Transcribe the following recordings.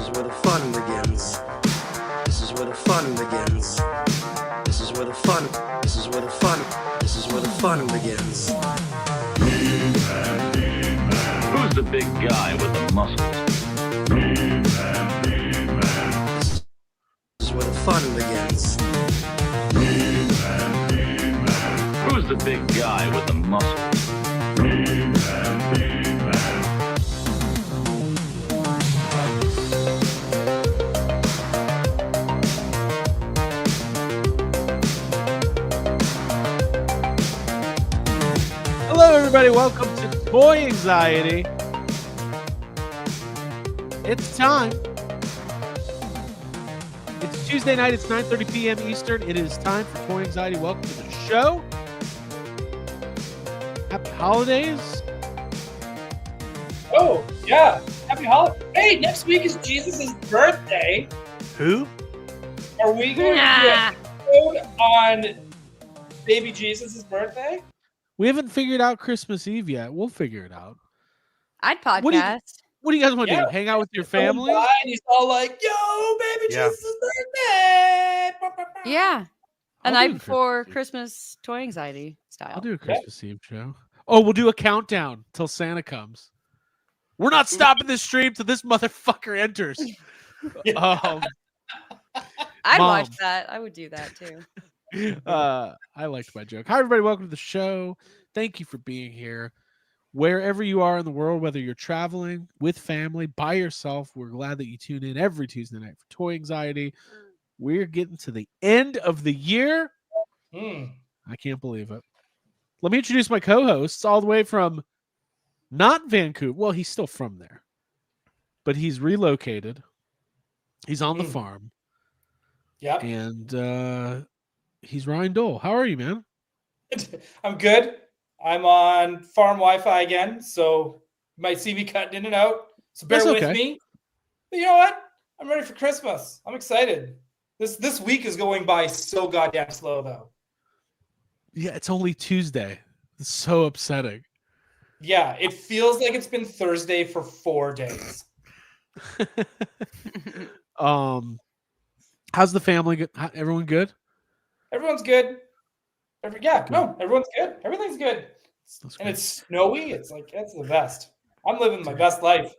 is where the fun begins. This is where the fun begins. This is where the fun. This is where the fun. This is where the fun begins. Who's the big guy with the muscles? This is where the fun begins. Who's the big guy with the muscles? Hello, everybody. Welcome to Toy Anxiety. It's time. It's Tuesday night. It's 9:30 p.m. Eastern. It is time for Toy Anxiety. Welcome to the show. Happy holidays. Oh, yeah. Happy holidays. Hey, next week is Jesus' birthday. Who? Are we going to do an episode on baby Jesus' birthday? We haven't figured out Christmas Eve yet. We'll figure it out. I'd podcast. What do you guys want to Yeah. do? Hang out with your Someone family? died and he's all like, yo, baby Jesus' birthday. Yeah. A I'll night do before Christmas Christmas Toy Anxiety style. I'll do a Christmas Eve show. Oh, we'll do a countdown till Santa comes. We're not stopping this stream till this motherfucker enters. I'd Mom. watch that. I would do that too. I liked my joke. Hi, everybody. Welcome to the show. Thank you for being here. Wherever you are in the world, whether you're traveling with family, by yourself, we're glad that you tune in every Tuesday night for Toy Anxiety. We're getting to the end of the year. I can't believe it. Let me introduce my co-hosts all the way from not Vancouver. Well, he's still from there, but he's relocated. He's on the farm. Yeah. And he's Ryan Dole. How are you, man? I'm good. I'm on farm Wi-Fi again, so you might see me cutting in and out. So bear That's with okay. me. But you know what? I'm ready for Christmas. I'm excited. This week is going by so goddamn slow, though. Yeah, it's only Tuesday. It's so upsetting. Yeah, it feels like it's been Thursday for 4 days. How's the family? Everyone good? Everyone's good. Everyone's good. Everything's good. That's And great. it's snowy. It's the best. I'm living my best life.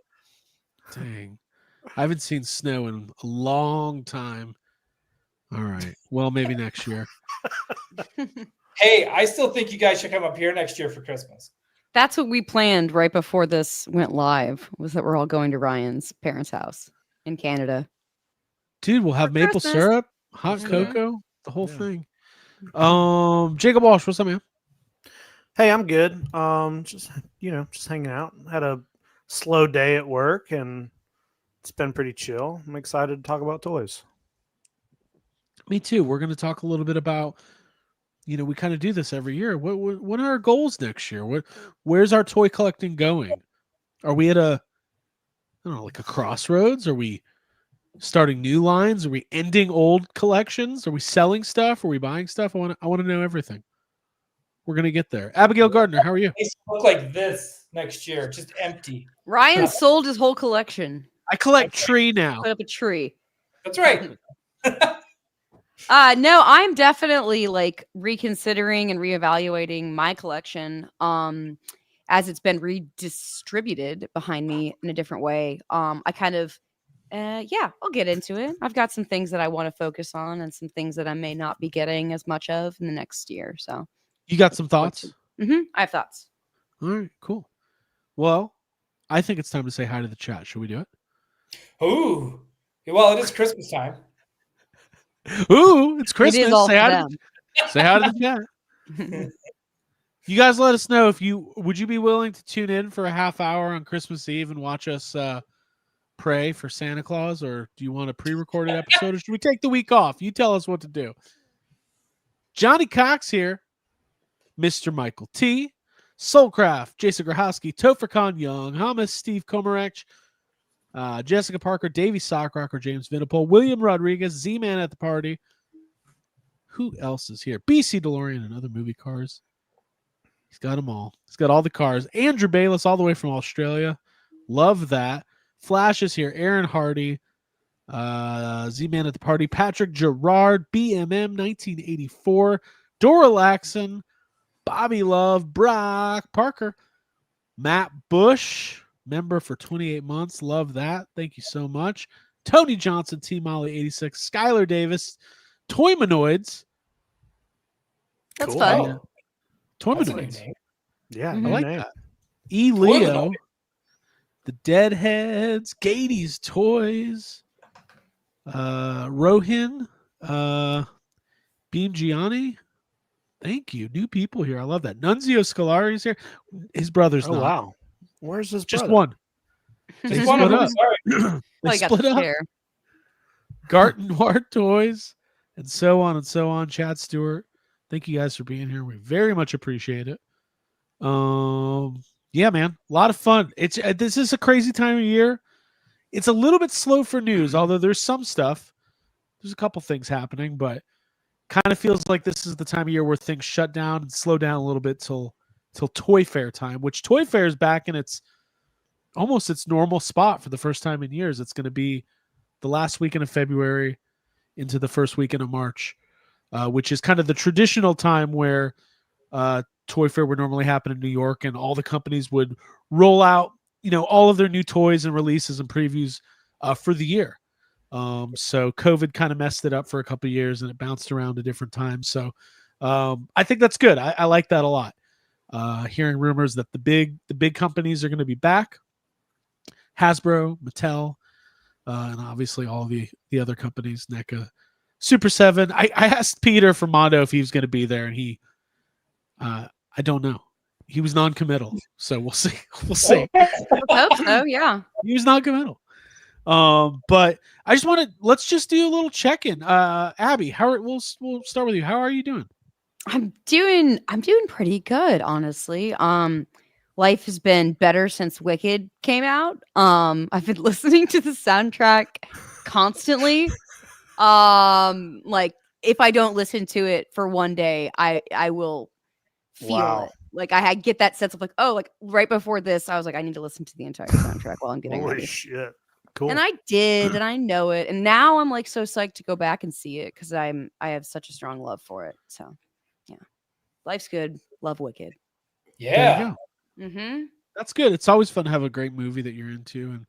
Dang. I haven't seen snow in a long time. All right. Well, maybe next year. Hey, I still think you guys should come up here next year for Christmas. That's what we planned right before this went live, was that we're all going to Ryan's parents' house in Canada. Dude, we'll have For maple Christmas. syrup, hot Mhm. cocoa, the whole Yeah. thing. Jacob Walsh, what's up, man? Hey, I'm good. Just hanging out. Had a slow day at work, and it's been pretty chill. I'm excited to talk about toys. Me too. We're going to talk a little bit about, we kind of do this every year. What are our goals next year? Where's our toy collecting going? Are we at I don't know, like a crossroads? Are we starting new lines? Are we ending old collections? Are we selling stuff? Are we buying stuff? I want to know everything. We're going to get there. Abigail Gardner, how are you? They look like this next year, just empty. Ryan sold his whole collection. I collect tree now. Put up a tree. That's right. No, I'm definitely like reconsidering and reevaluating my collection as it's been redistributed behind me in a different way. I kind of I'll get into it. I've got some things that I want to focus on and some things that I may not be getting as much of in the next year. So You got some thoughts? I have thoughts. All right, cool. Well, I think it's time to say hi to the chat. Should we do it? Ooh. Well, it is Christmas time. Ooh, it's Christmas. It is all say, for hi them. say hi to the chat. You guys let us know would you be willing to tune in for a half hour on Christmas Eve and watch us pray for Santa Claus, or do you want a pre-recorded episode, or should we take the week off? You tell us what to do. Johnny Cox here, Mr. Michael T, Soulcraft, Jason Grahowski, Topher Khan Young, Hamas, Steve Komarek, Jessica Parker, Davey Sockrocker, James Vinipol, William Rodriguez, Z-Man at the party. Who else is here? BC DeLorean and other movie cars. He's got them all. He's got all the cars. Andrew Bayless all the way from Australia. Love that. Flash is here. Aaron Hardy. Z-Man at the Party, Patrick Gerard, BMM 1984, Dora Laxon, Bobby Love, Brock Parker, Matt Bush, member for 28 months. Love that. Thank you so much. Tony Johnson, T Molly 86, Skylar Davis, Toymanoids. That's Cool. fun. Oh, that's a new Toymanoids. name. Yeah, Mhm. I new like name. that. E. Leo, Toymanoid. the Deadheads, Gady's Toys, Rohin, Beam Gianni. Thank you. New people here. I love that. Nunzio Scolari is here. His brother's Oh not. wow, where's his Just brother? one. They Just one of split them. up. Sorry. They Oh, you got the split up. share. Garten Wart Toys, and so on and so on. Chad Stewart, thank you guys for being here. We very much appreciate it. Yeah, man, a lot of fun. It's this is a crazy time of year. It's a little bit slow for news, although there's some stuff. There's a couple things happening, but kind of feels like this is the time of year where things shut down and slow down a little bit till Toy Fair time. Which Toy Fair is back in its almost its normal spot for the first time in years. It's going to be the last weekend of February into the first weekend of March, which is kind of the traditional time where Toy Fair would normally happen in New York, and all the companies would roll out, all of their new toys and releases and previews for the year. So COVID kind of messed it up for a couple of years, and it bounced around to different times. So I think that's good. I like that a lot. Hearing rumors that the big companies are going to be back, Hasbro, Mattel, and obviously all the other companies, NECA, Super 7. I asked Peter from Mondo if he was going to be there, and he, I don't know. He was non-committal, so we'll see. We'll see. I hope so. Yeah. He was non-committal. But I just let's just do a little check-in. Abby, we'll start with you. How are you doing? I'm doing pretty good, honestly. Life has been better since Wicked came out. I've been listening to the soundtrack constantly. Like if I don't listen to it for one day, I will feel Wow. it. Like I get that sense of like, oh, like right before this, I was like, I need to listen to the entire soundtrack while I'm getting Holy ready. shit! Cool. And I did, and I know it. And now I'm like so psyched to go back and see it because I have such a strong love for it. So yeah. Life's good. Love Wicked. There Yeah. you go. Mm-hmm. That's good. It's always fun to have a great movie that you're into and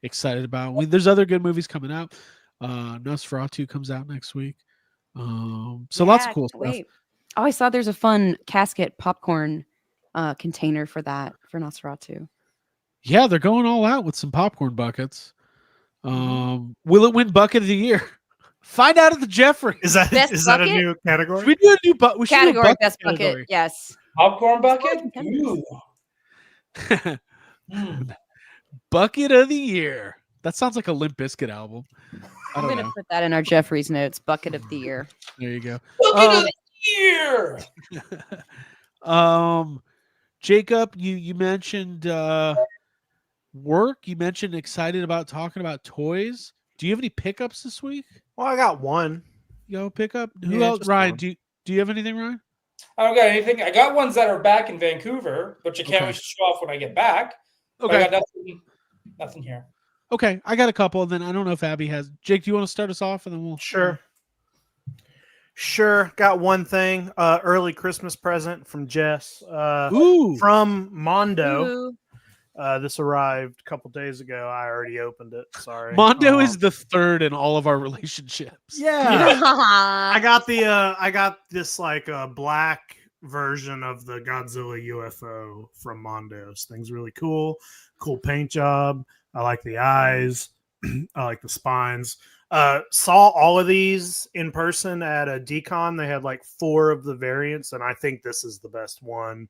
excited about. There's other good movies coming out. Nosferatu comes out next week. So lots of cool stuff. Wait. Oh, I saw there's a fun casket popcorn container for Nosferatu. Yeah, they're going all out with some popcorn buckets. Will it win Bucket of the Year? Find out at the Jeffies. Is that Best is that a bucket? new category? Should we do a new we should do a Category bucket best category. bucket. Yes. Popcorn bucket? Ooh. Ooh. Mm. Bucket of the Year. That sounds like a Limp Bizkit album. I I'm don't gonna know. put that in our Jeffries notes. Bucket of the year. There you go. Bucket of the year. Jacob, you mentioned work. You mentioned excited about talking about toys. Do you have any pickups this week? Well, I got one. You have a pickup? Who Yeah, else? just Ryan, one. do you have anything, Ryan? I don't got anything. I got ones that are back in Vancouver, but you can't Okay. wait to show off when I get back. But I got nothing here. Okay, I got a couple, and then I don't know if Abby has. Jake, do you want to start us off, and then we'll Sure. Got one thing. Early Christmas present from Jess. Ooh, From Mondo. Ooh. This arrived a couple days ago. I already opened it. Sorry. Mondo is the third in all of our relationships. Yeah. I got this like black version of the Godzilla UFO from Mondo's. Thing's really cool. Cool paint job. I like the eyes. I like the spines. Saw all of these in person at a decon. They had like 4 of the variants, and I think this is the best one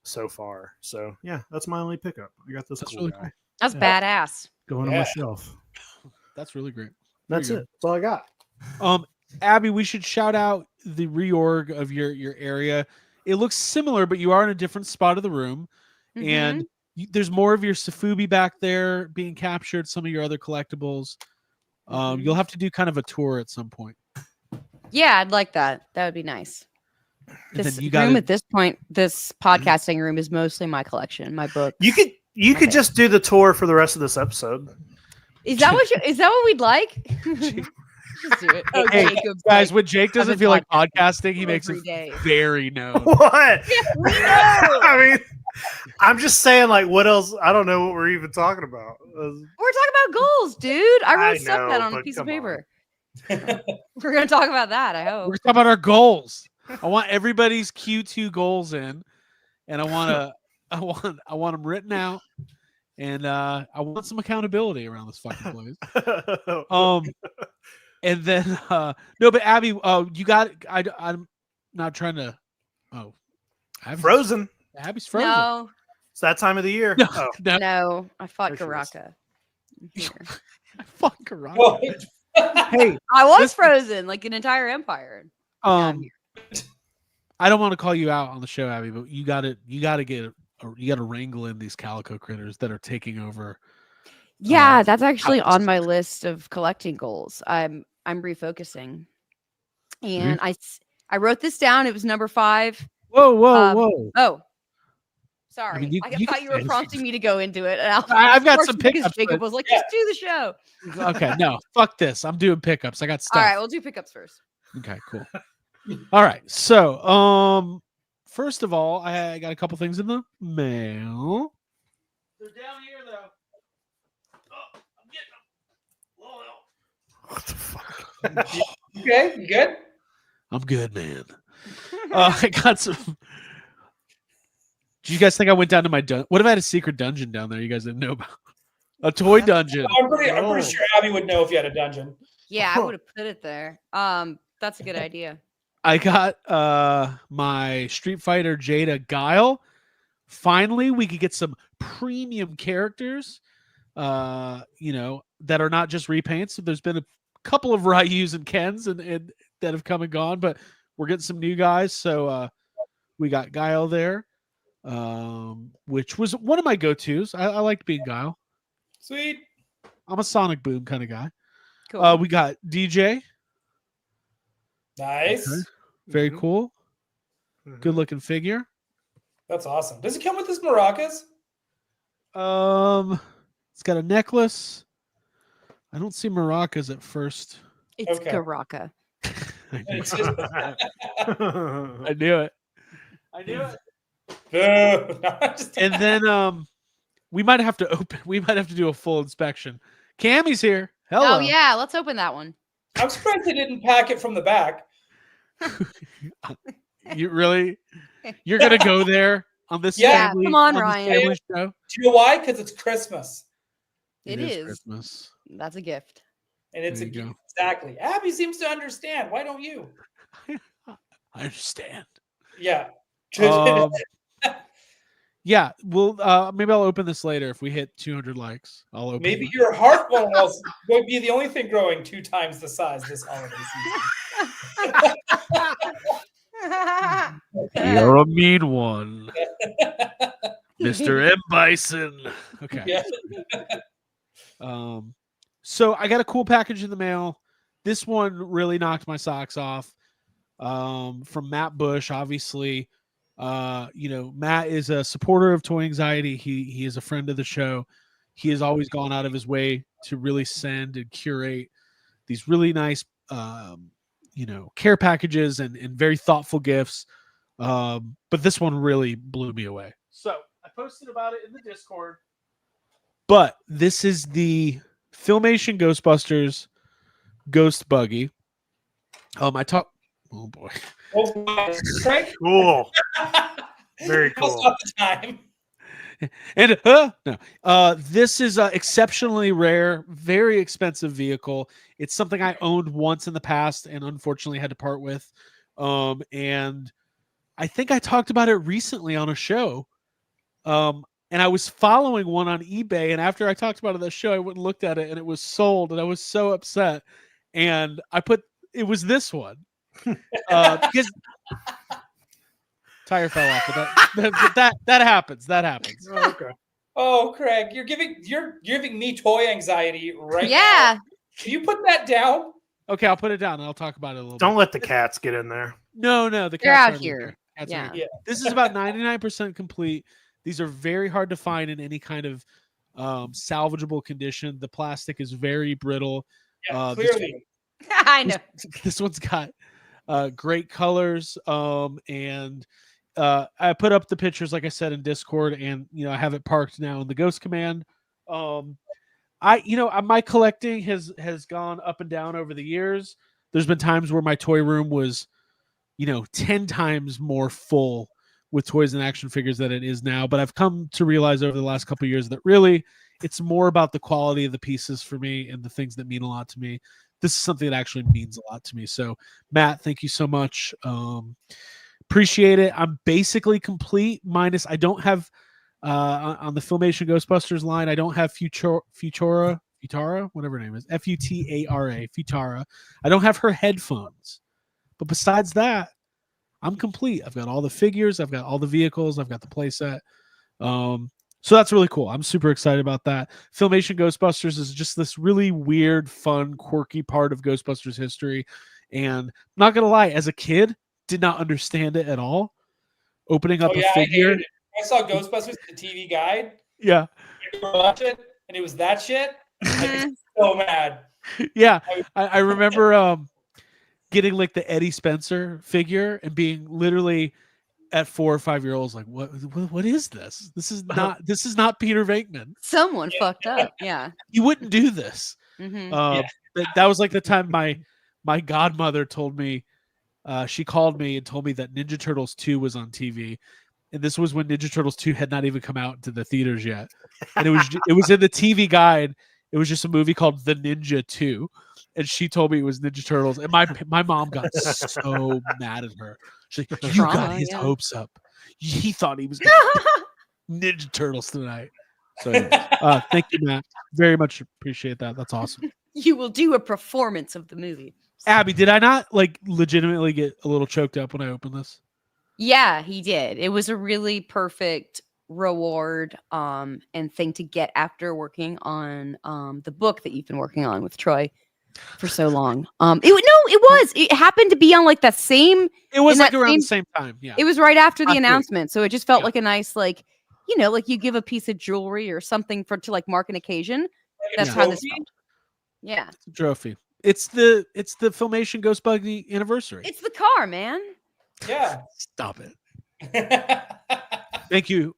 so far. So yeah, that's my only pickup. I got this That's cool really guy cool. That's Yeah. badass. going on my shelf. That's really great. That's There you it. That's all I got. Abby, we should shout out the reorg of your area. It looks similar, but you are in a different spot of the room, and there's more of your Safubi back there being captured. Some of your other collectibles. You'll have to do kind of a tour at some point. Yeah, I'd like that. That would be nice. And This then you room got at this point, this podcasting room is mostly my collection, my book. You could Okay. just do the tour for the rest of this episode. Is that what we'd like? Just do it. Oh, Hey, Jacob's guys, like, when Jake doesn't been feel like podcasting podcasting, he makes every it day. very known. What? we know. I mean, I'm just saying, like, what else? I don't know what we're even talking about. We're talking about goals, dude. I wrote stuff know, down on a but piece of come on. paper. We're gonna talk about that. I hope. We're talking about our goals. I want everybody's Q2 goals in, and I want them written out, and I want some accountability around this fucking place. And then no, but Abby, you got. I'm not trying to. Oh, Abby's Frozen. Abby's frozen. No, It's that time of the year. No, Oh. no. no. I fought There she is. Garaka. Here. Fuck karate. Well, Hey, I was Listen. frozen like an entire empire. I'm here. I don't want to call you out on the show, Abby, but you got to wrangle in these calico critters that are taking over. Yeah, that's actually on my list of collecting goals. I'm refocusing, and I wrote this down. It was number 5. Whoa, whoa. Oh, sorry. I mean, I you thought can you were finish. prompting me to go into it. And I've got of some course, because pickups, Jacob but- was like, Yeah. "Just do the show." Okay, no, fuck this. I'm doing pickups. I got stuff. All right, we'll do pickups first. Okay, cool. All right. So, first of all, I got a couple things in the mail. They're down here though. Oh, I'm getting them. What the fuck? okay, you good? I'm good, man. I got some. Do you guys think I went down to my dungeon? What if I had a secret dungeon down there you guys didn't know about? A toy dungeon. I'm pretty sure Abby would know if you had a dungeon. Yeah, I would have put it there. That's a good idea. I got my Street Fighter Jada Guile. Finally, we could get some premium characters, that are not just repaints. So there's been a couple of Ryus and Kens and that have come and gone, but we're getting some new guys. So we got Guile there, which was one of my go-tos. I liked being Guile. Sweet. I'm a Sonic Boom kind of guy. Cool. We got DJ. Nice. Okay. Very Mhm. cool. Mhm. Good looking figure. That's awesome. Does it come with his maracas? It's got a necklace. I don't see maracas at first. It's okay. Garaka. I knew It's it. just, I knew it. I knew it. boo. No, I'm just- And then we might have to do a full inspection. Cammy's here. Hello. Oh yeah, let's open that one. I'm surprised they didn't pack it from the back. You really? You're gonna go there on this Yeah, family, come on, this Ryan. family show? Do you know why? Because it's Christmas. It is. Christmas. That's a gift. And it's There you go. exactly. Abby seems to understand. Why don't you? I understand. Yeah. Yeah, well, maybe I'll open this later if we hit 200 likes. I'll open. Maybe it. your heart won't be the only thing growing 2 times the size this holiday season. You're a mean one, Mr. M. Bison. Okay. Yeah. So I got a cool package in the mail. This one really knocked my socks off. From Matt Bush, obviously. Matt is a supporter of Toy Anxiety. He is a friend of the show. He has always gone out of his way to really send and curate these really nice, care packages and very thoughtful gifts. But this one really blew me away. So I posted about it in the Discord. But this is the Filmation Ghostbusters Ghost Buggy. Oh boy. Oh, Frank? Cool. Very Most cool. of the time. And this is an exceptionally rare, very expensive vehicle. It's something I owned once in the past and unfortunately had to part with. And I think I talked about it recently on a show. And I was following one on eBay, and after I talked about it on the show, I went and looked at it, and it was sold, and I was so upset. And it was this one. Because tire fell off, but that happens. That happens. Oh, okay. Oh, Craig, you're giving me toy anxiety right Yeah. now. Can you put that down? Okay, I'll put it down and I'll talk about it a little Don't bit. let the cats get in there. No, the They're cats out aren't here. there. Cats Yeah. aren't Yeah. This is about 99% complete. These are very hard to find in any kind of salvageable condition. The plastic is very brittle. Yeah, This, clearly. I know. this one's got great colors. And I put up the pictures, like I said, in Discord, and I have it parked now in the Ghost Command. My collecting has gone up and down over the years. There's been times where my toy room was 10 times more full with toys and action figures than it is now. But I've come to realize over the last couple of years that really it's more about the quality of the pieces for me and the things that mean a lot to me. This is something that actually means a lot to me. So Matt, thank you so much. Appreciate it. I'm basically complete, minus I don't have on the Filmation Ghostbusters line, I don't have Futara, whatever her name is, Futara, Futara. I don't have her headphones. But besides that, I'm complete. I've got all the figures, I've got all the vehicles, I've got the playset. So that's really cool. I'm super excited about that. Filmation Ghostbusters is just this really weird, fun, quirky part of Ghostbusters history. And I'm not gonna lie, as a kid, did not understand it at all. Opening up a figure. I saw Ghostbusters, the TV guide. Yeah. I watched it, and it was that shit. I was so mad. Yeah. I remember getting like the Eddie Spencer figure and being literally at 4 or 5 year olds like, what is this? This is not Peter Venkman. Someone fucked up. Yeah. You wouldn't do this. That was like the time my godmother told me, she called me and told me that Ninja Turtles 2 was on TV. And this was when Ninja Turtles 2 had not even come out to the theaters yet. And it was in the TV guide. It was just a movie called The Ninja 2. And she told me it was Ninja Turtles. And my mom got so mad at her. She's like, you got his hopes up. He thought he was Ninja Turtles tonight. So thank you, Matt. Very much appreciate that. That's awesome. You will do a performance of the movie. Abby, did I not like legitimately get a little choked up when I opened this? Yeah, he did. It was a really perfect reward and thing to get after working on the book that you've been working on with Troy for so long. It happened to be on like that same. It was like around the same time. Yeah, it was right after the announcement, so it just felt like a nice like you give a piece of jewelry or something to like mark an occasion. That's how this felt. Yeah, it's a trophy. It's the Filmation Ghost Buggy anniversary. It's the car, man. Yeah. Stop it. Thank you.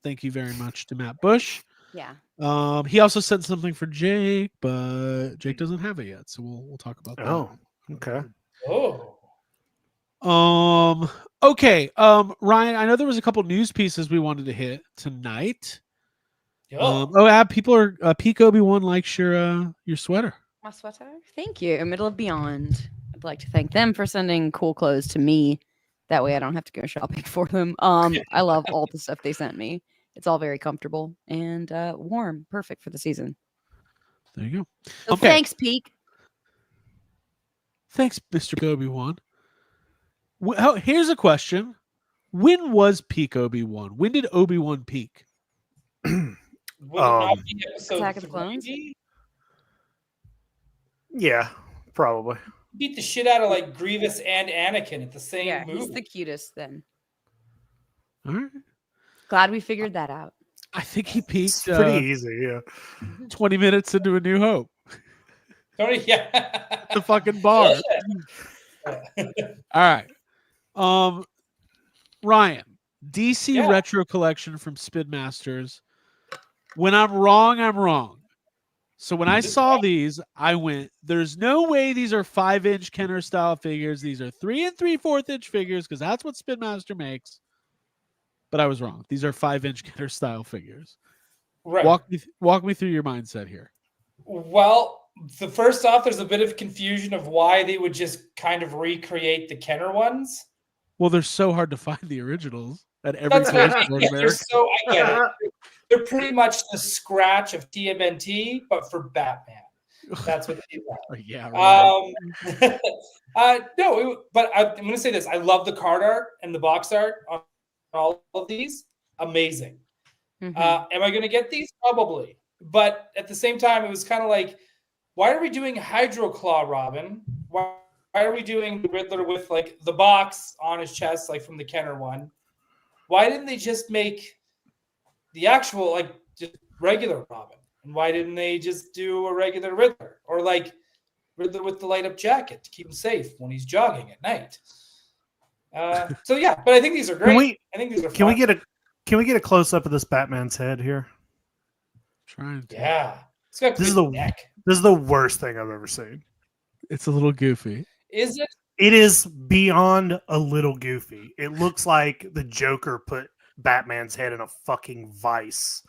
Thank you very much to Matt Bush. Yeah. He also sent something for Jake, but Jake doesn't have it yet, so we'll talk about that. Oh, okay. Okay. Ryan, I know there was a couple news pieces we wanted to hit tonight. People are Peak Obi-Wan likes your sweater. My sweater? Thank you. Middle of Beyond. I'd like to thank them for sending cool clothes to me. That way I don't have to go shopping for them. I love all the stuff they sent me. It's all very comfortable and warm. Perfect for the season. There you go. So thanks, Peak. Thanks, Mr. Obi-Wan. Here's a question. When was Peak Obi-Wan? When did Obi-Wan peak? Attack of the Clones? Yeah, probably. Beat the shit out of like Grievous and Anakin at the same movie. He's the cutest then. All right. Glad we figured that out. I think he peaked It's pretty easy, yeah. 20 minutes into A New Hope. Yeah. The fucking bar. All right. Ryan, DC Retro Collection from Spin-Masters. When I'm wrong, I'm wrong. So when I saw these, I went, there's no way these are 5-inch Kenner style figures. These are 3 3/4 inch figures because that's what Spin Master makes. But I was wrong. These are 5-inch Kenner style figures. Right. Walk me through your mindset here. Well, first off, there's a bit of confusion of why they would just kind of recreate the Kenner ones. Well, they're so hard to find the originals at every toy store in America. I get it. They're pretty much the scratch of TMNT, but for Batman. That's what they are. Yeah. Right. But I'm going to say this. I love the card art and the box art on all of these. Amazing. Mm-hmm. Am I going to get these? Probably. But at the same time, it was kind of like, why are we doing Hydro Claw Robin? Why are we doing the Riddler with like the box on his chest, like from the Kenner one? Why didn't they just make the actual, like, just regular Robin? And why didn't they just do a regular Riddler? Or like Riddler with the light up jacket to keep him safe when he's jogging at night. So yeah, but I think these are great. I think these are Can fun. we get a close up of this Batman's head here? Trying to. Yeah. It's got This is good neck. This is the worst thing I've ever seen. It's a little goofy. Is it? It is beyond a little goofy. It looks like the Joker put Batman's head in a fucking vice.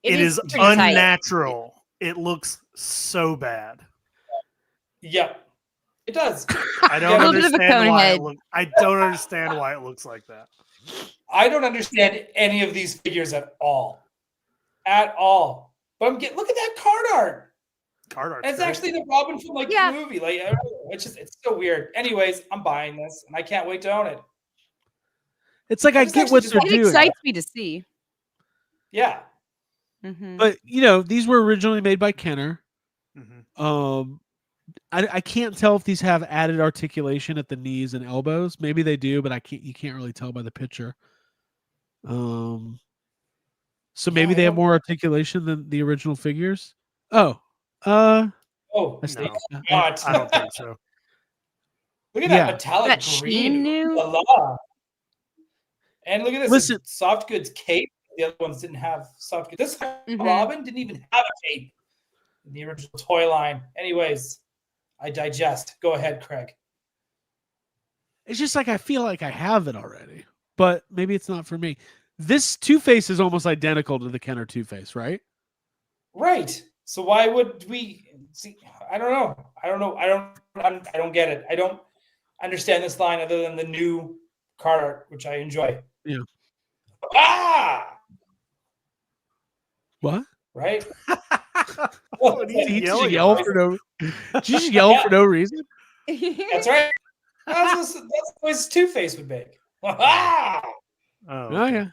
It is pretty tight. unnatural. It looks so bad. Yeah. It does. I don't A little bit of a understand cone why head. I don't understand why it looks like that. I don't understand any of these figures at all. At all. But look at that card art. Card art. It's actually the Robin from like Yeah. the movie. Like it's so weird. Anyways, I'm buying this and I can't wait to own it. It's like I I just get actually what just they're want- It doing, excites me to see. Yeah. Mhm. but you know, these were originally made by Kenner. Mhm. I can't tell if these have added articulation at the knees and elbows. Maybe they do, but you can't really tell by the picture. So maybe I they have don't- more articulation than the original figures. Oh, Oh, I see. No. God. I don't think so. Look at Yeah. that metallic That green. sheen new? La la. And look at this Listen. soft goods cape. The other ones didn't have soft goods. This Mhm. Robin didn't even have a cape in the original toy line. Anyways, I digest. Go ahead, Craig. It's just like I feel like I have it already, but maybe it's not for me. This Two-Face is almost identical to the Kenner Two-Face, right? Right. So why would we see? I don't know. I don't get it. I don't understand this line other than the new card art, which I enjoy. Yeah. Ah! What? Right? What are you Did you just yelling yell about? for no? Did you just yell for no reason? That's right. That's the noise Two-Face would make. Ah! Oh yeah.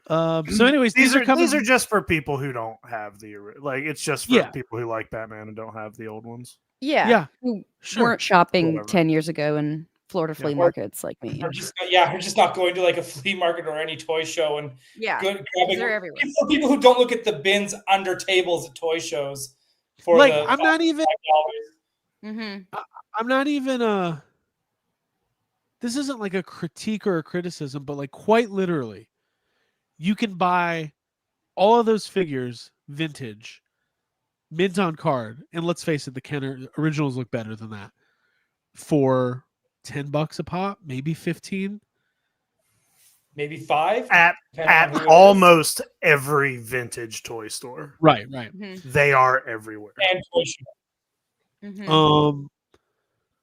So, anyways, These are coming. these are just for people who don't have it's just for Yeah. people who like Batman and don't have the old ones. Yeah. Yeah, Who sure. weren't shopping Whatever. 10 years ago in Florida flea markets like me. We're just not going to like a flea market or any toy show and Yeah. grabbing They're everywhere. people who don't look at the bins under tables at toy shows for Like the I'm not even. $5. Mm-hmm. I'm not even. This isn't like a critique or a criticism, but like quite literally, you can buy all of those figures vintage, mint on card, and let's face it, the Kenner originals look better than that for $10 a pop, maybe 15. Maybe 5 At depending on who it is. almost every vintage toy store, Right. Mm-hmm. they are everywhere. and toy show. Mm-hmm.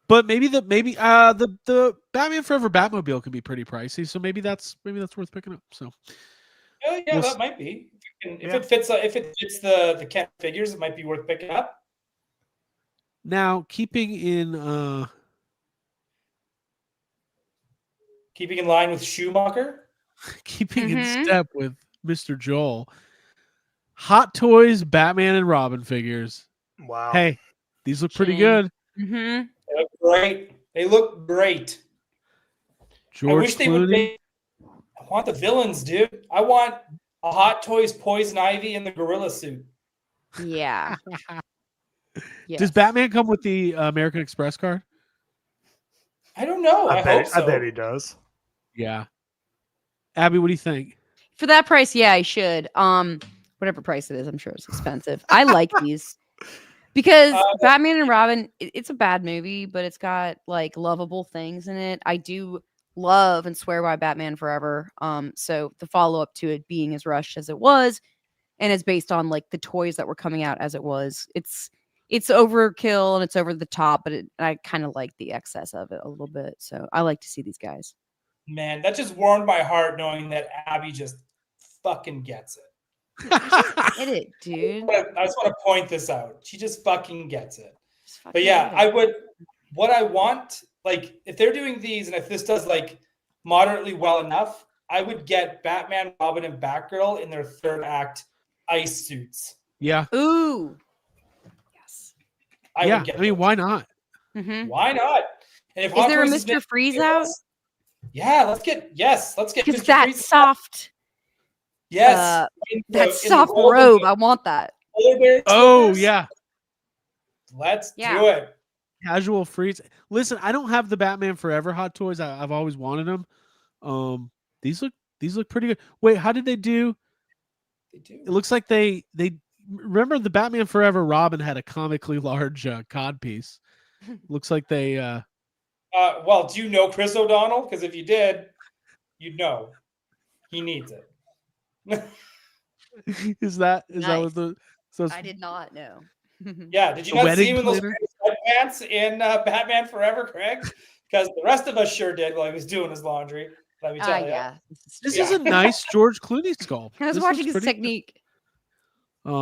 But maybe the Batman Forever Batmobile can be pretty pricey, so maybe that's worth picking up. So Yeah, We'll that s- might be. If Yeah. it fits the Kent figures, it might be worth picking up. now keeping in Keeping in line with Schumacher. keeping in Mhm. step with Mr. Joel, Hot Toys Batman and Robin figures. Wow. Hey, these look pretty Shame. good. Mm-hmm. They look great. They look great. George I wish they would Clooney. make. I want the villains, dude. I want a Hot Toys Poison Ivy in the gorilla suit. Yeah. Yes. Does Batman come with the American Express card? I don't know. I hope so. I bet he does. Yeah. Abby, what do you think? For that price, yeah, I should. Whatever price it is, I'm sure it's expensive. I like these because Batman and Robin, it's a bad movie, but it's got like lovable things in it. I do love and swear by Batman Forever. So the follow-up to it being as rushed as it was, and it's based on like the toys that were coming out as it was. It's overkill and it's over the top, but I kind of like the excess of it a little bit. So I like to see these guys. Man, that just warmed my heart knowing that Abby just fucking gets it. Get it, dude. I just want to point this out. She just fucking gets it. Just fucking But yeah, get it. what I want, like, if they're doing these and if this does like moderately well enough, I would get Batman, Robin, and Batgirl in their third act ice suits. Yeah. Ooh. Yes. I Yeah. would get I mean, those. why not? Mm-hmm. Why not? And if Is Hot there a Toys Mr. making Freeze this, out? Yeah, let's get Because Mr. that Freeze. soft. Yes. That in soft golden robe. I want that. polar bear Oh slippers. yeah, Let's Yeah. do it. casual freeze. Listen, I don't have the Batman Forever hot toys. I've always wanted them. These look pretty good. Wait, how did they do? They do. It looks like they remember the Batman Forever Robin had a comically large cod piece. Looks like they Well, do you know Chris O'Donnell? Because if you did, you'd know he needs it. is that Nice. what the so I did not know. Yeah, did you A not wedding see him in those planner? sweatpants in Batman Forever, Craig? Because the rest of us sure did while he was doing his laundry. Let me tell you. Yeah. This Yeah. is a nice George Clooney sculpt. I was This watching looks his pretty technique. good.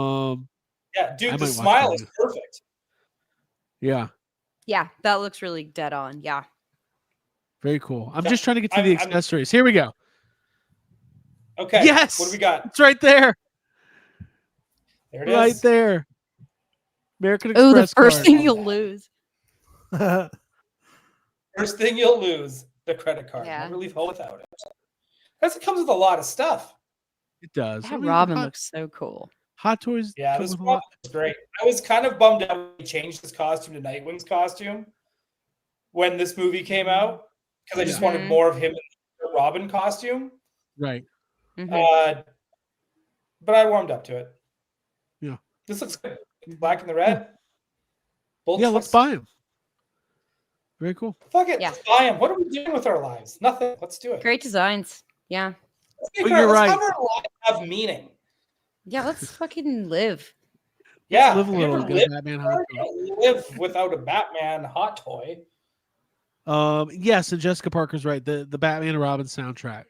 Yeah, I dude, the might watch smile that is one. perfect. Yeah, Yeah, that looks really dead on. Yeah. very cool. I'm Yeah, just trying to get to I'm- the I'm- accessories. Here we go. Okay. Yes, What do we got? it's right there, There it is. right there. American Oh, the Express first card. thing you'll lose. First thing you'll lose, the credit card. Yeah. Never leave home without it. Because it comes with a lot of stuff. It does. That I mean, Robin hot, looks so cool. hot toys. Yeah, come this with a Robin lot. is great. I was kind of bummed out when he changed his costume to Nightwing's costume when this movie came out because I just wanted Mhm. more of him in the Robin costume. Right. Mhm. But I warmed up to it. Yeah. This looks good. Black and the red. Bold Yeah, let's choice. buy him. Very cool. Fuck it. Yeah. Let's buy him. What are we doing with our lives? Nothing. Let's do it. Great designs. Yeah. Let's make But our- you're let's right. have our lives have meaning. Yeah, let's fucking live. Yeah. Live a have you little. ever Get a lived Batman hot toy. live without a Batman hot toy? Yes, and Jessica Parker's right. The Batman and Robin soundtrack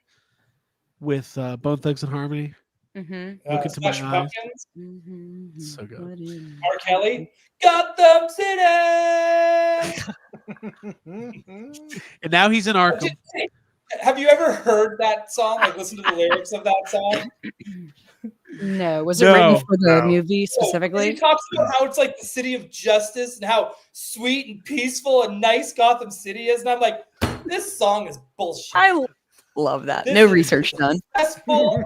with Bone Thugs and Harmony. Mm-hmm. Look into my Smashing eyes. Pumpkins, Mm-hmm. So good. R. Kelly, Gotham City. And now he's in Arkham. Have you ever heard that song? Like, listen to the lyrics of that song. No, was it written No. for the No. movie He specifically? talks about how it's like the city of justice and how sweet and peaceful and nice Gotham City is, and I'm like, this song is bullshit. I love that. This No is research done. successful.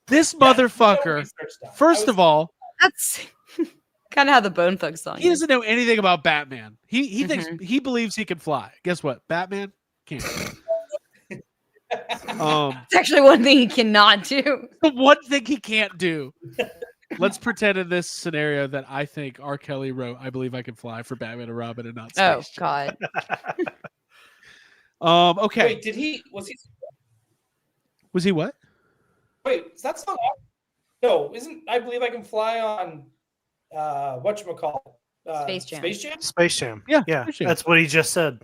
This Yeah, no motherfucker, research done. first of all, That's kind of how the Bone Thugs song he is. doesn't know anything about Batman. He thinks Mhm. he believes he can fly. Guess what? Batman can't. It's actually one thing he cannot do. The one thing he can't do. Let's pretend in this scenario that I think R. Kelly wrote "I Believe I Can Fly" for Batman and Robin and not Oh Space Jam. God. Okay. Wait, Was he what? wait, is that song out? No, isn't I Believe I Can Fly on whatchamacallit? Space Jam. Space Jam? Space Jam. Yeah, Yeah, Space Jam. that's what he just said.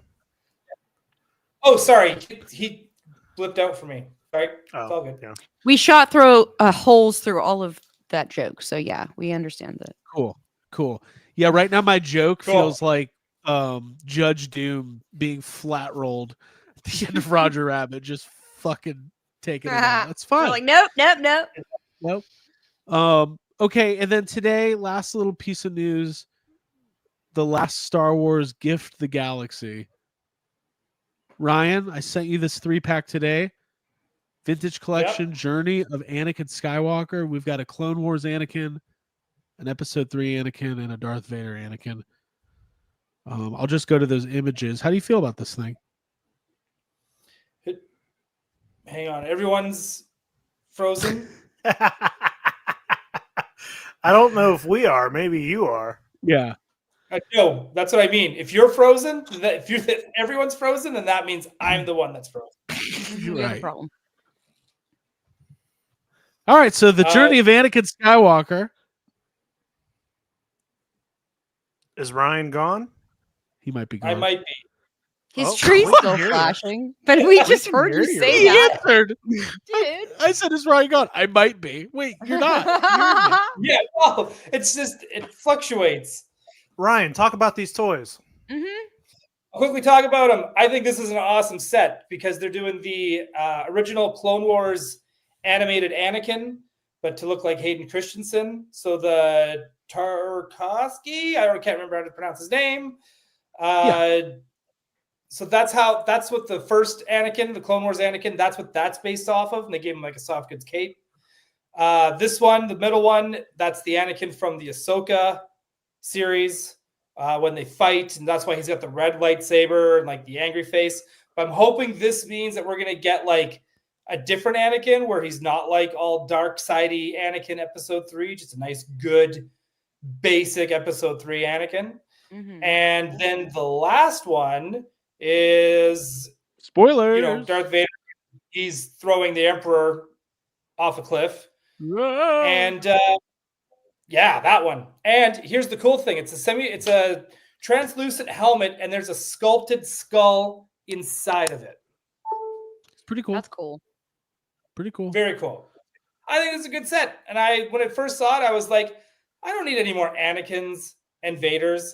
Oh, sorry. He blipped out for me. Right? It's all good. Yeah. We shot through holes through all of that joke, so yeah, we understand that. Cool. Yeah, right now my joke Cool. feels like Judge Doom being flat rolled at the end of Roger Rabbit, just fucking taking it out. That's We're fine. like, nope. Nope. Okay, and then today, last little piece of news: the last Star Wars Gift the Galaxy. Ryan, I sent you this 3-pack today. Vintage collection journey of Anakin Skywalker. We've got a Clone Wars Anakin, an Episode 3 Anakin, and a Darth Vader Anakin. I'll just go to those images. How do you feel about this thing? Hang on. Everyone's frozen. I don't know if we are. Maybe you are. Yeah. No, that's what I mean. If you're frozen, if everyone's frozen, then that means I'm the one that's frozen. You're We have a right. problem. All right, so the journey of Anakin Skywalker. Is Ryan gone? He might be gone. I might be. His Oh, tree's we can still hear you. flashing, but we just can heard hear you you. say He that. answered. Dude. I said, "Is Ryan gone?" I might be. Wait, you're not. You're Yeah, well, it's just it fluctuates. Ryan, talk about these toys. I'll quickly talk about them. I think this is an awesome set because they're doing the original Clone Wars animated Anakin, but to look like Hayden Christensen. So the Tarkovsky, I can't remember how to pronounce his name. So that's what the first Anakin, the Clone Wars Anakin, that's what that's based off of. And they gave him like a soft goods cape. This one, the middle one, that's the Anakin from the Ahsoka series when they fight, and that's why he's got the red lightsaber and like the angry face. But I'm hoping this means that we're gonna get like a different Anakin where he's not like all dark sidey Anakin episode 3, just a nice, good, basic episode 3 Anakin. Mhm. And then the last one is, Spoilers. you know, Darth Vader. He's throwing the Emperor off a cliff. And yeah, that one. And here's the cool thing. It's a translucent helmet, and there's a sculpted skull inside of it. It's pretty cool. That's cool. Pretty cool. Very cool. I think it's a good set. And when I first saw it, I was like, I don't need any more Anakins and Vaders.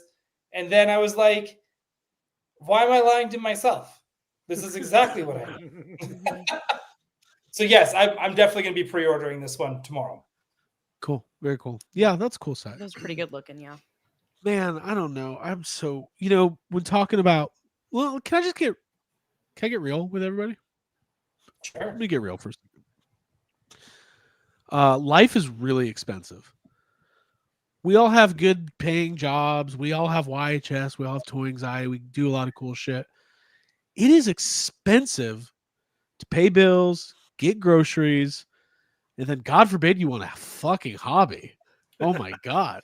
And then I was like, why am I lying to myself? This is exactly what I need. So yes, I'm definitely going to be pre-ordering this one tomorrow. Cool. Very cool. Yeah, that's a cool set. That was pretty good looking, yeah. Man, I don't know. I'm so, when talking about, well, can I get real with everybody? Sure. Let me get real for a second. Life is really expensive. We all have good paying jobs. We all have YHS. We all have toy anxiety. We do a lot of cool shit. It is expensive to pay bills, get groceries, and then God forbid you want a fucking hobby. Oh my God.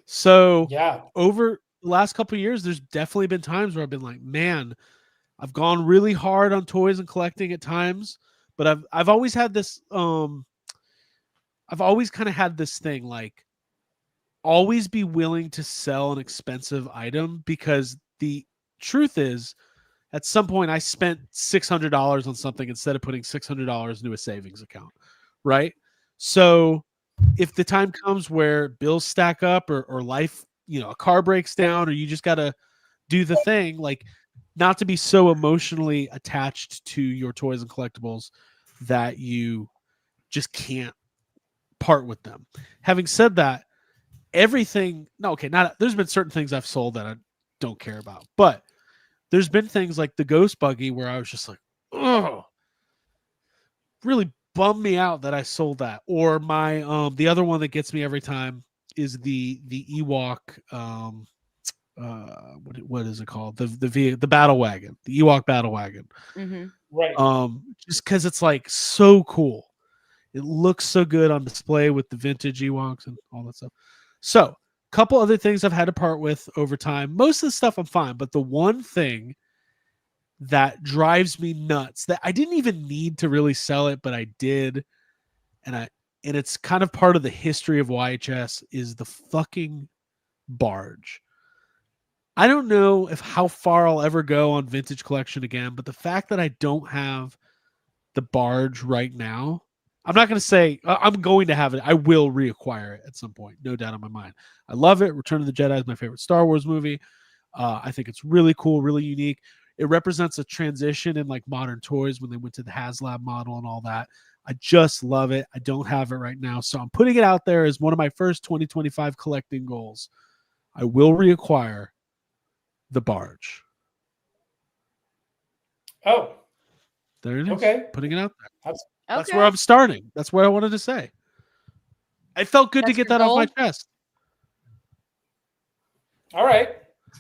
So Yeah. over the last couple of years, there's definitely been times where I've been like, man, I've gone really hard on toys and collecting at times, but I've always had this I've always kind of had this thing like always be willing to sell an expensive item, because the truth is at some point I spent $600 on something instead of putting $600 into a savings account, right? So if the time comes where bills stack up or life, a car breaks down, or you just got to do the thing, like not to be so emotionally attached to your toys and collectibles that you just can't part with them. Having said that, there's been certain things I've sold that I don't care about, but there's been things like the Ghost Buggy where I was just like, oh, really bummed me out that I sold that. Or my the other one that gets me every time is the Ewok what is it called, the battle wagon, the Ewok battle wagon. Mm-hmm. Right. Just because it's like so cool, it looks so good on display with the vintage Ewoks and all that stuff. So a couple other things I've had to part with over time. Most of the stuff I'm fine, but the one thing that drives me nuts that I didn't even need to really sell it, but I did, and it's kind of part of the history of YHS, is the fucking barge. I don't know how far I'll ever go on vintage collection again, but the fact that I don't have the barge right now, I'm not going to say I'm going to have it. I will reacquire it at some point, no doubt in my mind. I love it. Return of the Jedi is my favorite Star Wars movie. I think it's really cool, really unique. It represents a transition in like modern toys when they went to the HasLab model and all that. I just love it. I don't have it right now, so I'm putting it out there as one of my first 2025 collecting goals. I will reacquire the barge. Oh, there it is. Okay. Putting it out there. That's Okay. where I'm starting. That's what I wanted to say. It felt good to That's get your that off goal? my chest. all right.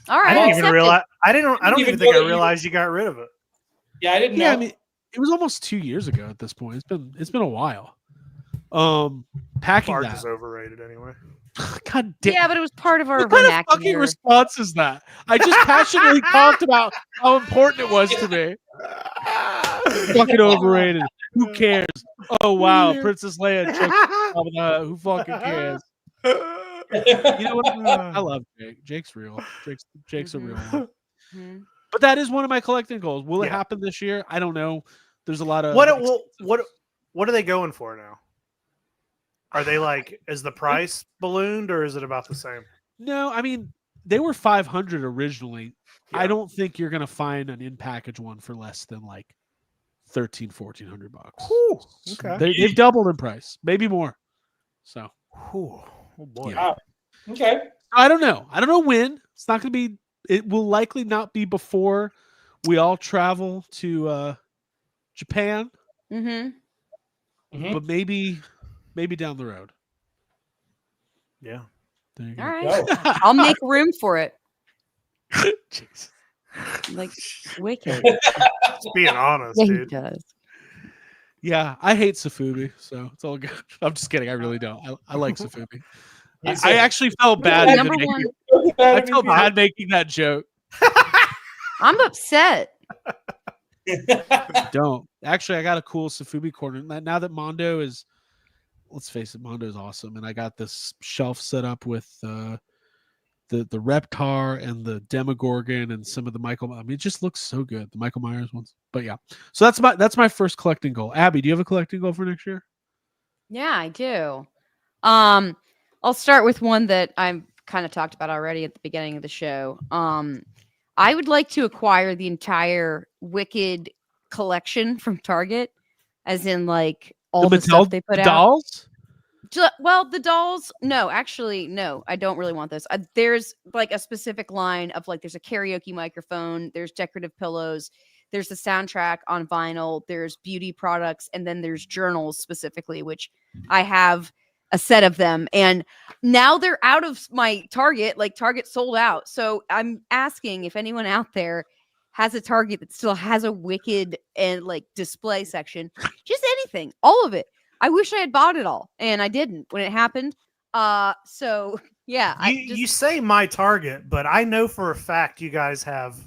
All I right. didn't even accepted. realize. I don't even even know think I that you- realized you got rid of it. Yeah, I didn't know. Yeah, I mean, it was almost 2 years ago at this point. It's been a while. Packing Barge that. is overrated anyway. God damn. Yeah, but it was part of our What kind of fucking vernacular. response is that? I just passionately talked about how important it was to me. Fucking overrated. Who cares? Oh wow, Princess Leia. Who fucking cares? You know what? I love Jake. Jake's real. Jake's a real one. Mhm. But that is one of my collecting goals. Will it Yeah. happen this year? I don't know. There's a lot of What are they going for now? Are they like, is the price ballooned or is it about the same? No, I mean they were 500 originally. Yeah. I don't think you're gonna find an in-package one for less than like $1,300-$1,400 bucks. Whew, okay. They've doubled in price, maybe more. So Whew, oh boy. Yeah. Okay. I don't know. I don't know when. It's not gonna be. It will likely not be before we all travel to Japan, Mhm. Mhm. but maybe maybe down the road. Yeah. There you go. All right. No. I'll make room for it. Jeez. Like wicked. Just being honest, Yeah, he dude. does. Yeah, I hate Safubi, so it's all good. I'm just kidding. I really don't. I like Safubi. He's I a- actually felt bad. Number even one. making, I felt bad making that joke. I'm upset. Don't. Actually, I got a cool Safubi corner. Now that Mondo is, let's face it, Mondo is awesome. And I got this shelf set up with the Reptar and the Demogorgon and some of the Michael. I mean, it just looks so good. The Michael Myers ones. But yeah. So that's my first collecting goal. Abby, do you have a collecting goal for next year? Yeah, I do. I'll start with one that I've kind of talked about already at the beginning of the show. I would like to acquire the entire Wicked collection from Target, as in like all the stuff they put out. Dolls? Well, the dolls, no, actually, no, I don't really want those. There's like a specific line of like, there's a karaoke microphone, there's decorative pillows, there's the soundtrack on vinyl, there's beauty products, and then there's journals specifically, which I have a set of them. And now they're out of my Target, like Target sold out. So I'm asking if anyone out there has a Target that still has a Wicked and like display section, just anything, all of it. I wish I had bought it all, and I didn't when it happened. So yeah, You say my Target, but I know for a fact you guys have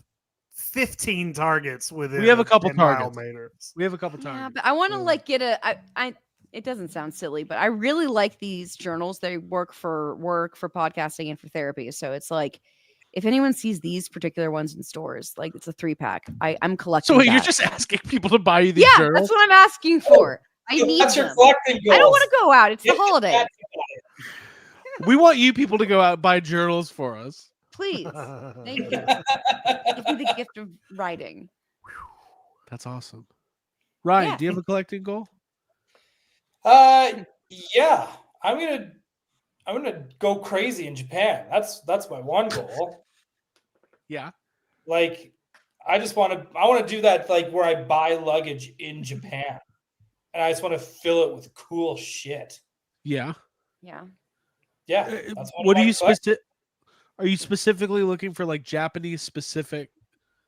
15 Targets within. We have a couple 10 mile Targets. meters. We have a couple yeah, times. but I want to like get a. I it doesn't sound silly, but I really like these journals. They work for podcasting, and for therapy. So it's like, if anyone sees these particular ones in stores, like it's a 3-pack. I'm collecting. So wait, that. you're just asking people to buy you these yeah, journals? that's what I'm asking for. I need That's your them. collecting goals. I don't want to go out. It's the Get your holiday. cat We want you people to go out and buy journals for us. Please, thank you. Give me the gift of writing. That's awesome. Ryan, Yeah. do you have a collecting goal? Yeah, I'm gonna go crazy in Japan. That's my one goal. Yeah. Like, I want to do that, like where I buy luggage in Japan, and I just want to fill it with cool shit. Yeah. Yeah. Yeah. What are you Are you specifically looking for like Japanese specific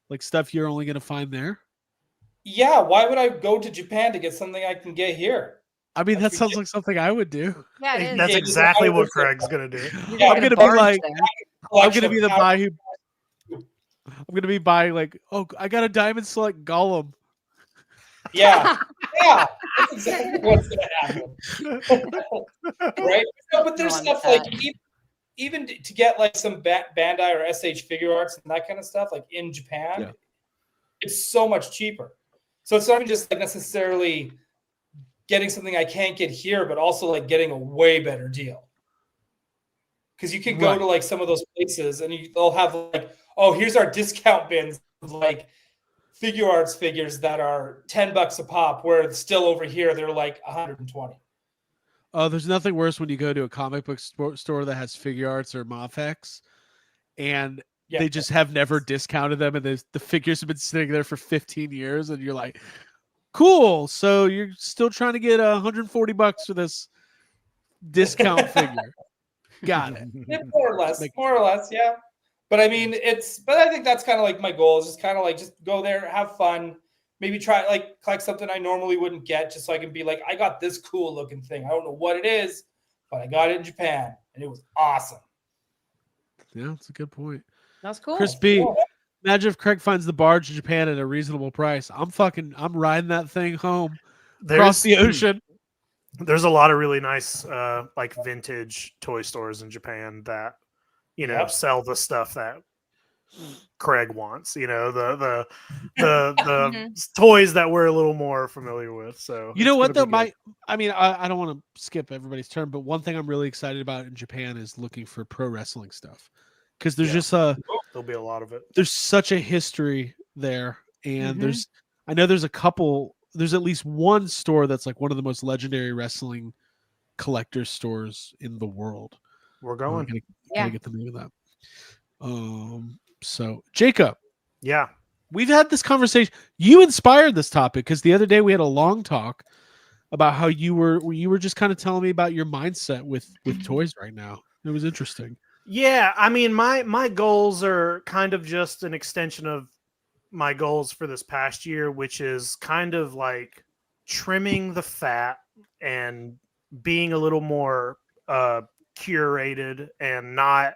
like stuff you're only going to find there? Yeah. Why would I go to Japan to get something I can get here? I mean, that sounds like something I would do. Yeah, it is. That's Yeah, exactly what 100%. Craig's gonna do. Yeah, I'm going to be like, I'm going to be the guy who, I'm going to be buying like, oh, I got a Diamond Select Gollum. Yeah. Yeah. That's exactly what's gonna happen. Right? No, but there's No, I'm stuff sad. like even to get like some Bandai or SH figure arts and that kind of stuff, like in Japan, Yeah. it's so much cheaper. So it's not even just like necessarily getting something I can't get here, but also like getting a way better deal. Because you can go Right. to like some of those places and they'll have like, oh, here's our discount bins of like figure arts figures that are $10 a pop, where it's still over here they're like 120. Oh, there's nothing worse when you go to a comic book store that has figure arts or Mafex, and Yeah. they just have never discounted them, and the figures have been sitting there for 15 years, and you're like, cool. So you're still trying to get $140 for this discount figure. Got it. Yeah, more or less, yeah. But I mean, but I think that's kind of like my goal, is just kind of like just go there, have fun, maybe try like collect something I normally wouldn't get, just so I can be like, I got this cool looking thing. I don't know what it is, but I got it in Japan and it was awesome. Yeah, that's a good point. That's cool. Chris B, imagine if Craig finds the barge in Japan at a reasonable price. I'm riding that thing home across the ocean. There's a lot of really nice like vintage toy stores in Japan that sell the stuff that Craig wants, the toys that we're a little more familiar with. So you know what though, I don't want to skip everybody's turn, but one thing I'm really excited about in Japan is looking for pro wrestling stuff, because there's just there'll be a lot of it. There's such a history there, and there's at least one store that's like one of the most legendary wrestling collector stores in the world. We're going. Gotta get the name of that. So Jacob, yeah, we've had this conversation. You inspired this topic because the other day we had a long talk about how you were just kind of telling me about your mindset with toys right now. It was interesting. Yeah, I mean, my goals are kind of just an extension of my goals for this past year, which is kind of like trimming the fat and being a little more curated and not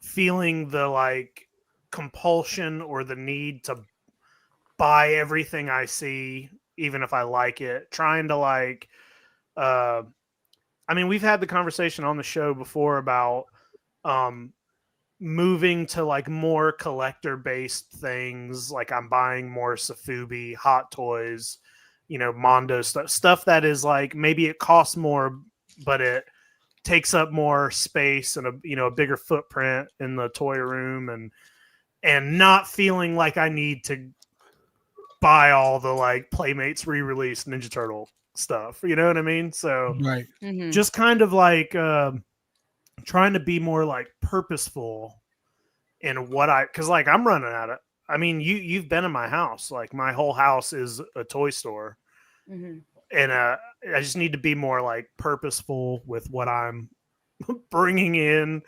feeling the like compulsion or the need to buy everything I see, even if I like it. Trying to like, I mean, we've had the conversation on the show before about moving to like more collector based things. Like I'm buying more Safubi, Hot Toys, Mondo stuff that is like maybe it costs more, but it takes up more space and a bigger footprint in the toy room, and not feeling like I need to buy all the like Playmates re-released Ninja Turtle stuff. You know what I mean? So Right. just kind of like trying to be more like purposeful in what because like I'm running out of. I mean, you've been in my house. Like my whole house is a toy store, and I just need to be more like purposeful with what I'm bringing in,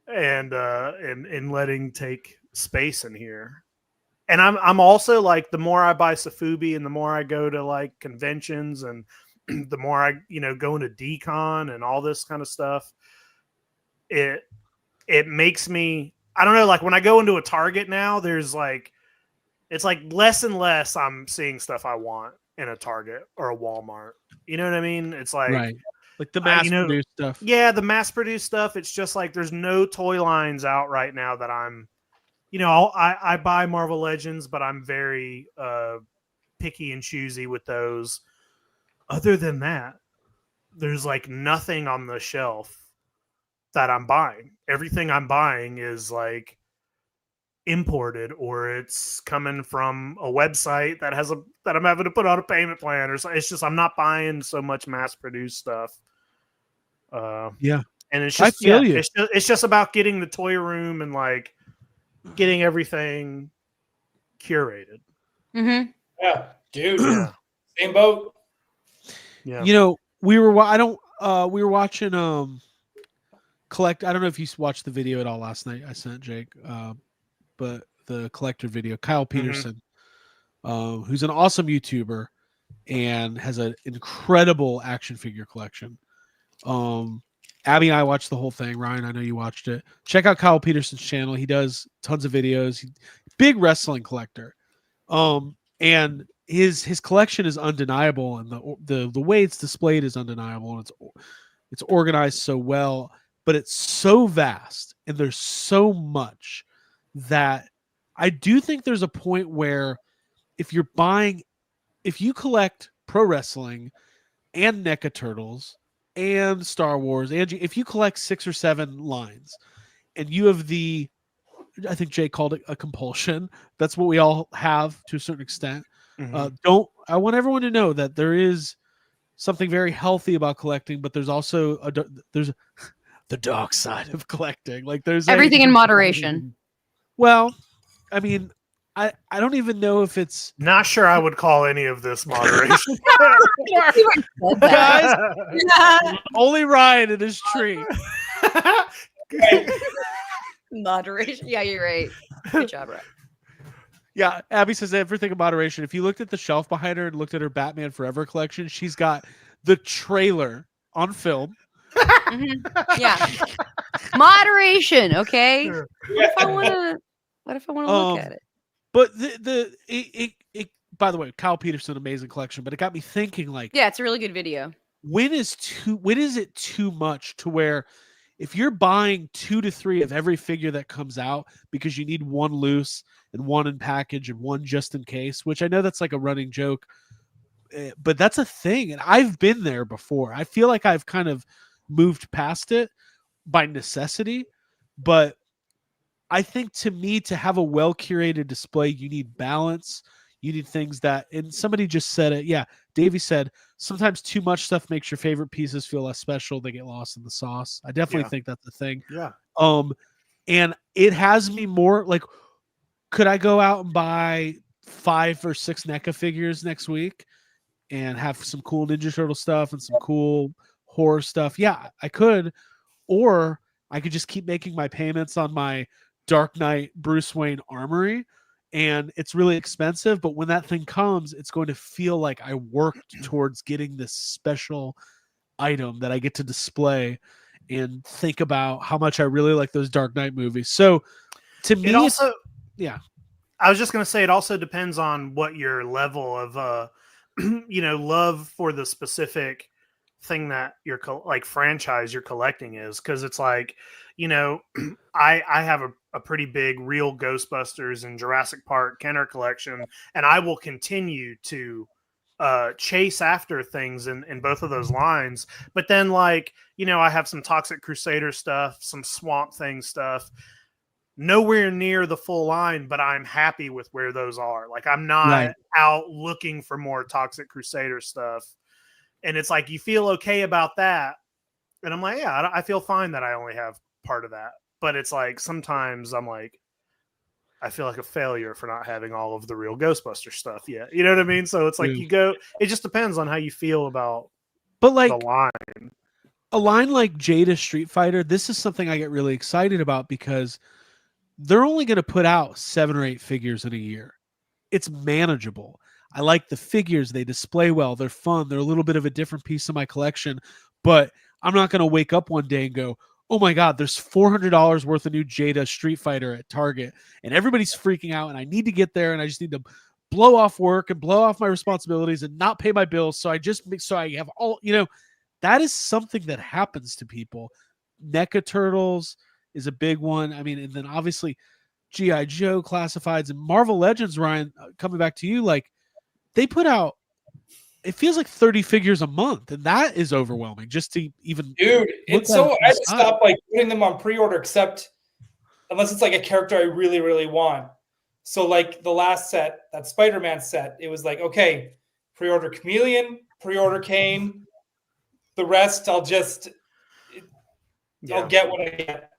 and letting take space in here. And I'm also like, the more I buy Safubi and the more I go to like conventions and the more I go into decon and all this kind of stuff, it makes me, I don't know, like when I go into a Target now, there's like, it's like less and less I'm seeing stuff I want in a Target or a Walmart. You know what I mean? It's like, Right. Like the mass produced stuff. Yeah, the mass produced stuff. It's just like there's no toy lines out right now that I'm, I buy Marvel Legends, but I'm very picky and choosy with those. Other than that, there's like nothing on the shelf that I'm buying. Everything I'm buying is like imported, or it's coming from a website that I'm having to put on a payment plan, or it's just I'm not buying so much mass produced stuff. Yeah, and it's just it's just about getting the toy room and like getting everything curated. Yeah, dude. Yeah. Same boat. Yeah. We were watching collect. I don't know if you watched the video at all last night. I sent Jake, but the collector video, Kyle Peterson, who's an awesome YouTuber and has an incredible action figure collection. Abby and I watched the whole thing. Ryan, I know you watched it. Check out Kyle Peterson's channel. He does tons of videos. Big wrestling collector. And his collection is undeniable, and the way it's displayed is undeniable, and it's organized so well, but it's so vast and there's so much that I do think there's a point where if you collect pro wrestling and NECA Turtles and Star Wars, and if you collect 6 or 7 lines and you have I think Jay called it a compulsion. That's what we all have to a certain extent. I want everyone to know that there is something very healthy about collecting, but there's also there's the dark side of collecting. Like there's everything in moderation. Well, I mean, I don't even know if it's not sure I would call any of this moderation. Guys, only Ryan and his tree. Moderation. Yeah, you're right. Good job, Ryan. Yeah, Abby says everything in moderation. If you looked at the shelf behind her and looked at her Batman Forever collection, she's got the trailer on film. Yeah, moderation. Okay. Sure. What if I want to look at it? But by the way, Kyle Peterson, amazing collection. But it got me thinking, like, yeah, it's a really good video. When is it too much to where if you're buying 2 to 3 of every figure that comes out because you need one loose and one in package and one just in case, which I know that's like a running joke, but that's a thing. And I've been there before. I feel like I've kind of moved past it by necessity, but I think to me, to have a well-curated display, you need balance. You need things that, and somebody just said it. Yeah. Davey said, sometimes too much stuff makes your favorite pieces feel less special. They get lost in the sauce. I definitely think that's the thing. Yeah. And it has me more like, could I go out and buy 5 or 6 NECA figures next week? and have some cool Ninja Turtle stuff and some cool horror stuff, yeah, I could. Or I could just keep making my payments on my Dark Knight Bruce Wayne armory, and it's really expensive, but when that thing comes, it's going to feel like I worked towards getting this special item that I get to display and think about how much I really like those Dark Knight movies. So to me, It also, yeah, I was just going to say, it also depends on what your level of, love for the specific thing that your like franchise you're collecting is. Cause it's like, I have a pretty big real Ghostbusters and Jurassic Park Kenner collection, and I will continue to chase after things in both of those lines. But then, like, I have some Toxic Crusader stuff, some Swamp Thing stuff, nowhere near the full line, but I'm happy with where those are. Like, I'm not out looking for more Toxic Crusader stuff. And it's like, you feel okay about that. And I'm like, yeah, I feel fine that I only have part of that. But it's like, sometimes I'm like, I feel like a failure for not having all of the real Ghostbuster stuff yet. You know what I mean? So it's like, it just depends on how you feel about the line. A line like Jada Street Fighter, this is something I get really excited about because they're only going to put out 7 or 8 figures in a year. It's manageable. I like the figures. They display well. They're fun. They're a little bit of a different piece of my collection, but I'm not going to wake up one day and go, oh my God, there's $400 worth of new Jada Street Fighter at Target and everybody's freaking out and I need to get there and I just need to blow off work and blow off my responsibilities and not pay my bills. So I have all, that is something that happens to people. NECA Turtles is a big one. I mean, and then obviously G.I. Joe classifieds and Marvel Legends, Ryan, coming back to you, like they put out, it feels like 30 figures a month, and that is overwhelming just to even. Dude, it's so I just stopped like putting them on pre-order, except unless it's like a character I really, really want. So like the last set, that Spider-Man set, it was like, okay, pre-order Chameleon, pre-order Kane. The rest I'll get what I get.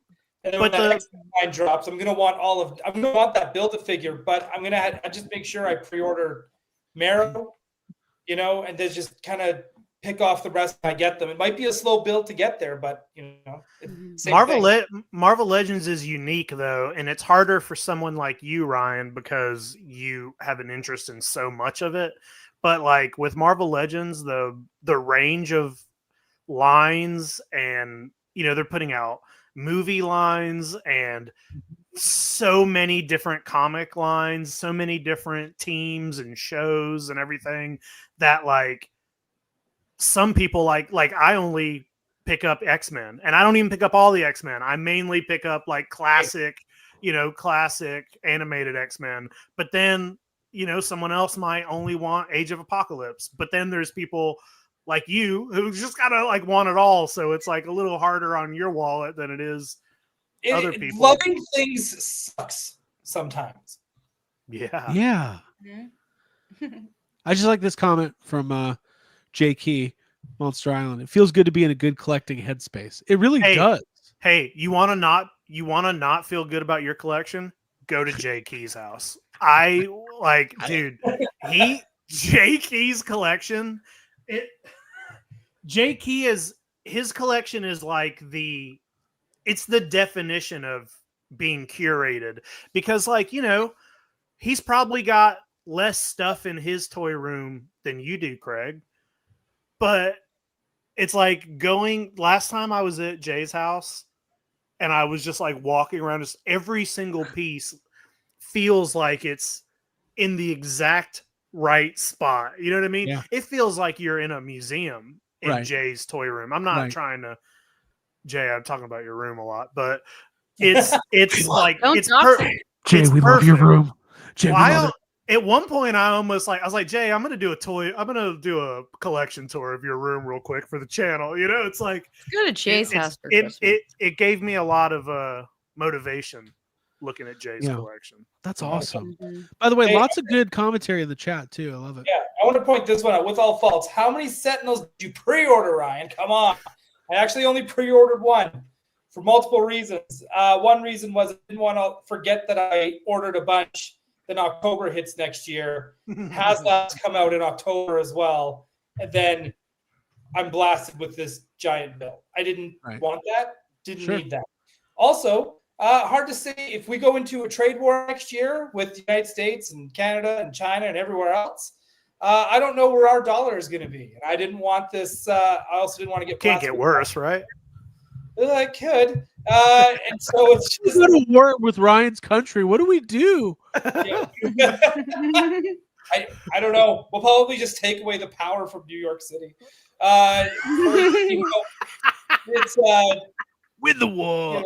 And then when the next line drops, I'm gonna want that Build-A-Figure, but I'm gonna just make sure I pre-order Marrow. And then just kind of pick off the rest when I get them. It might be a slow build to get there, but Marvel Legends is unique though, and it's harder for someone like you, Ryan, because you have an interest in so much of it. But like with Marvel Legends, the range of lines, and they're putting out movie lines and so many different comic lines, so many different teams and shows and everything, that like some people like I only pick up X-Men, and I don't even pick up all the X-Men. I mainly pick up like classic animated X-Men. But then, someone else might only want Age of Apocalypse. But then there's people like you who just gotta like want it all. So it's like a little harder on your wallet than it is other people. Loving things sucks sometimes. Yeah. I just like this comment from J. Key, Monster Island. It feels good to be in a good collecting headspace. It really does. Hey, you want to not feel good about your collection? Go to J. Key's house. Dude, J. Key's collection. J. Key his collection is like it's the definition of being curated, because he's probably got less stuff in his toy room than you do, Craig. But it's like last time I was at Jay's house and I was just like walking around, just every single piece feels like it's in the exact right spot. You know what I mean? Yeah. It feels like you're in a museum in Jay's toy room. I'm not trying to, Jay, I'm talking about your room a lot, but it's like, it's perfect. Jay, we love your room. Jay, we love it. At one point, I was like, Jay, I'm going to do a collection tour of your room real quick for the channel. It's like, go to Jay's house. It gave me a lot of motivation looking at Jay's collection. That's awesome. By the way, lots of good commentary in the chat too. I love it. Yeah, I want to point this one out with all faults. How many Sentinels did you pre-order, Ryan? Come on. I actually only pre-ordered one for multiple reasons. One reason was I didn't want to forget that I ordered a bunch then October hits next year. HasLabs come out in October as well, and then I'm blasted with this giant bill. I didn't want that. Didn't need that. Also, hard to say if we go into a trade war next year with the United States and Canada and China and everywhere else. I don't know where our dollar is going to be. I didn't want this. I also didn't want to get. Can't get worse, right? I could. And so it's just go to war with Ryan's country. What do we do? Yeah. I don't know. We'll probably just take away the power from New York City. It's win the war.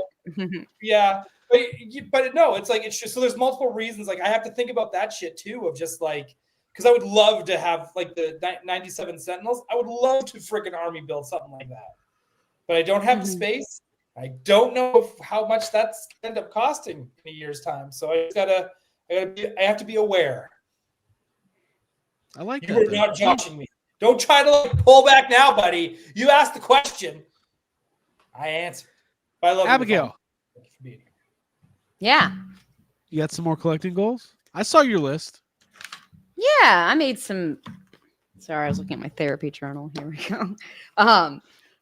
Yeah. But no, it's like it's just so there's multiple reasons. Like I have to think about that shit too, of just like because I would love to have like the 97 Sentinels. I would love to freaking army build something like that. But I don't have the space. I don't know how much that's gonna end up costing in a year's time. So I have to be aware. I like you that. You are not joshing me. Don't try to like pull back now, buddy. You asked the question. I answered. But I love Abigail. Thank you for being here. Yeah. You got some more collecting goals? I saw your list. Yeah, I made some. Sorry, I was looking at my therapy journal. Here we go.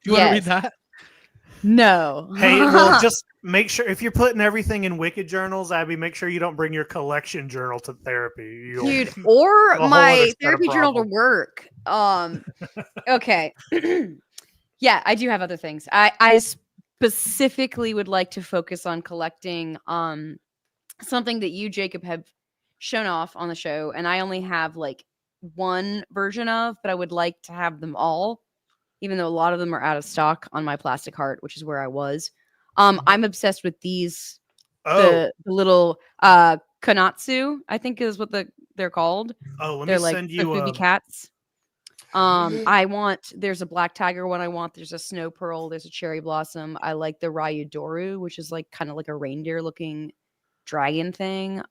Do you want to read that? No. Hey, well, just make sure if you're putting everything in Wicked journals, Abby, make sure you don't bring your collection journal to therapy. Dude, or a whole my other set of therapy journal to problems. work. Okay. Yeah, I do have other things. I specifically would like to focus on collecting something that you, Jacob, have shown off on the show, and I only have like one version of, but I would like to have them all, even though a lot of them are out of stock on my plastic heart, which is where I was. I'm obsessed with these the little Konatsu, I think is what they're called. Oh, let they're me like send the you booby cats. There's a black tiger one I want. There's a snow pearl. There's a cherry blossom. I like the Ryudoru, which is like kind of like a reindeer looking dragon thing.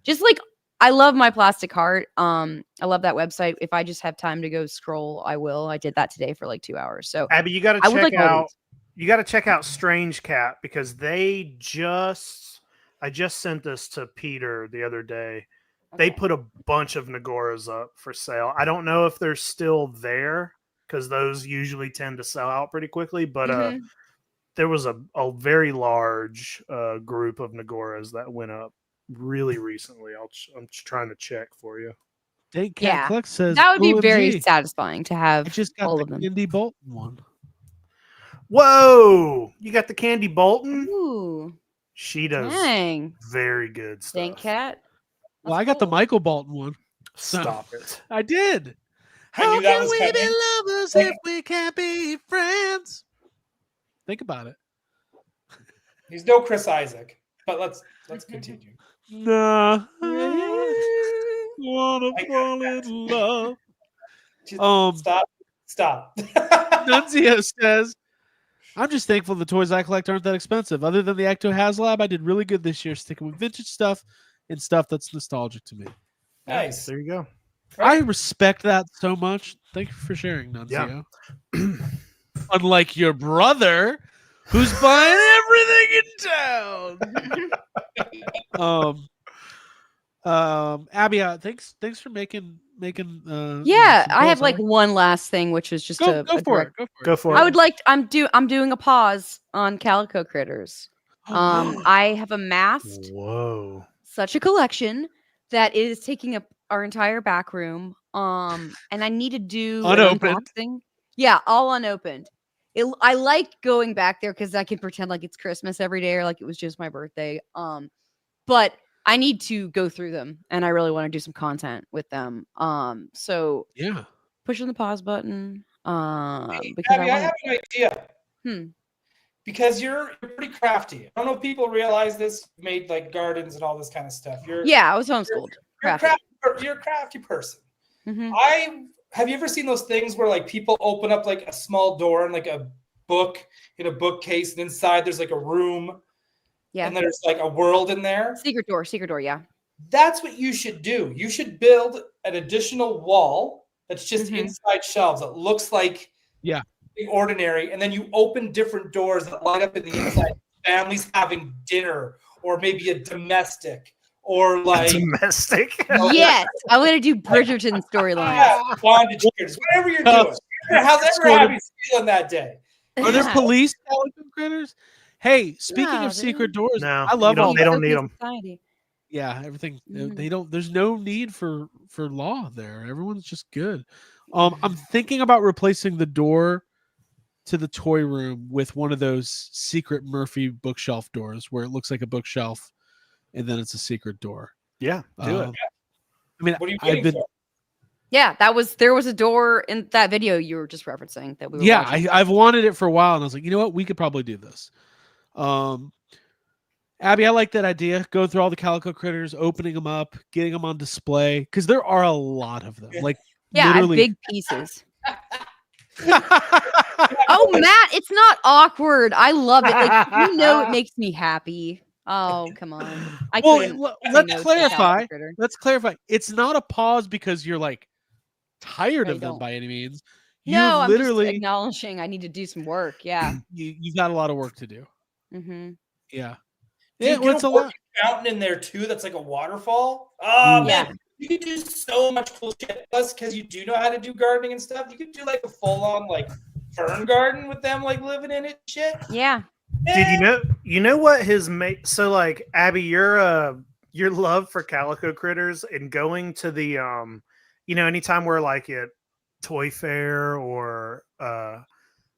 Just like I love my plastic heart. I love that website. If I just have time to go scroll, I will. I did that today for like 2 hours. So Abby, you got to check out. You got to check out Strange Cat because I just sent this to Peter the other day. They put a bunch of Nagoras up for sale. I don't know if they're still there because those usually tend to sell out pretty quickly. But there was a very large group of Nagoras that went up really recently. I'm trying to check for you. Date Cat Cluck says that would be OMG. very satisfying to have I just got all the of them. Candy Bolton one. Whoa! You got the Candy Bolton? Ooh, she does very good stuff. Date Cat. Well, I got the Michael Bolton one. Stop it. I did. I How knew that can was we coming. be lovers if we can't be friends? Think about it. He's no Chris Isaac, but let's continue. Nah. Wanna fall in love. Stop. Nunzio says, I'm just thankful the toys I collect aren't that expensive. Other than the Ecto HasLab, I did really good this year, sticking with vintage stuff and stuff that's nostalgic to me. Nice. There you go. I respect that so much. Thank you for sharing, Nunzio. Yeah. Unlike your brother, who's buying everything in town. Abby, thanks for making. Yeah, I have like one last thing, which is just go for it. Go for it. I would like. I'm doing a pause on Calico Critters. I have amassed such a collection that is taking up our entire back room. And I need to do unopened. Unboxing. Yeah, all unopened. I like going back there because I can pretend like it's Christmas every day or like it was just my birthday. But I need to go through them, and I really want to do some content with them. So yeah, pushing the pause button. Because Abby, I have an idea. Because you're pretty crafty. I don't know if people realize this. You made like gardens and all this kind of stuff. I was homeschooled. You're a crafty person. Mm-hmm. Have you ever seen those things where like people open up like a small door and like a book in a bookcase, and inside there's like a room. Yeah. And there's like a world in there. Secret door, yeah. That's what you should do. You should build an additional wall that's just inside shelves. It looks like the ordinary. And then you open different doors that light up in the inside. Families having dinner, or maybe a domestic, or like Domestic. Yes, I want to do Bridgerton storyline. yeah, bondage critters, whatever you're doing. How's everybody feeling that day? Are there Yeah. police calico critters? Hey, speaking No, of secret doors, No, I love all they don't Dystopian need them. society. yeah, everything. Mhm. They don't. There's no need for law there. Everyone's just good. I'm thinking about replacing the door to the toy room with one of those secret Murphy bookshelf doors where it looks like a bookshelf, and then it's a secret door. Yeah, do it. I mean, What are you I've waiting been. for? Yeah, there was a door in that video you were just referencing that we were Yeah, watching. I've wanted it for a while, and I was like, you know what, we could probably do this. Abby, I like that idea. Go through all the calico critters, opening them up, getting them on display, because there are a lot of them. Like, Yeah, I have literally. big pieces. Oh, Matt, it's not awkward. I love it. Like, you know, it makes me happy. Oh, come on. I Well, couldn't say let's no to a clarify. calico critter. Let's clarify. It's not a pause because you're like tired I of them don't. by any means. No, I'm just literally acknowledging I need to do some work. Yeah. you've got a lot of work to do. Mm-hmm. Yeah. Do you Yeah, well, get it's a a lot. fountain in there too that's like a waterfall? Oh Ooh. Yeah. man, you could do so much cool shit. Plus, because you do know how to do gardening and stuff, you could do like a full-on like fern garden with them like living in it and shit. Yeah. Did you know what his mate? So like Abby, your love for calico critters and going to the anytime we're like at Toy Fair or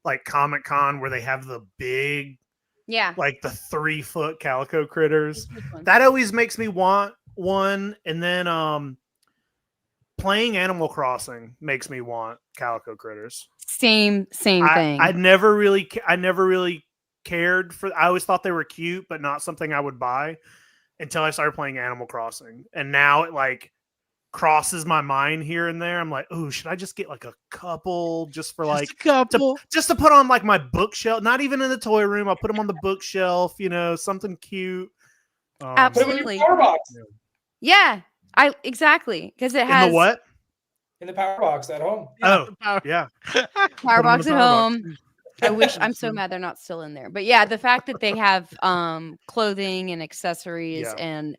like Comic Con where they have the big Yeah. like the 3-foot calico critters. This one. That always makes me want one. And then playing Animal Crossing makes me want calico critters. Same thing. I never really cared for. I always thought they were cute, but not something I would buy until I started playing Animal Crossing. And now it like crosses my mind here and there. I'm like, oh, should I just get like a couple just for like Just a couple. just to put on like my bookshelf? Not even in the toy room. I'll put them on the bookshelf. Something cute. Put them in Absolutely. your power box. Yeah. Exactly. Because it In has the what? In the power box at home. Oh, yeah. power box in at the power box. home. I wish I'm so mad they're not still in there. But yeah, the fact that they have clothing and accessories Yeah. and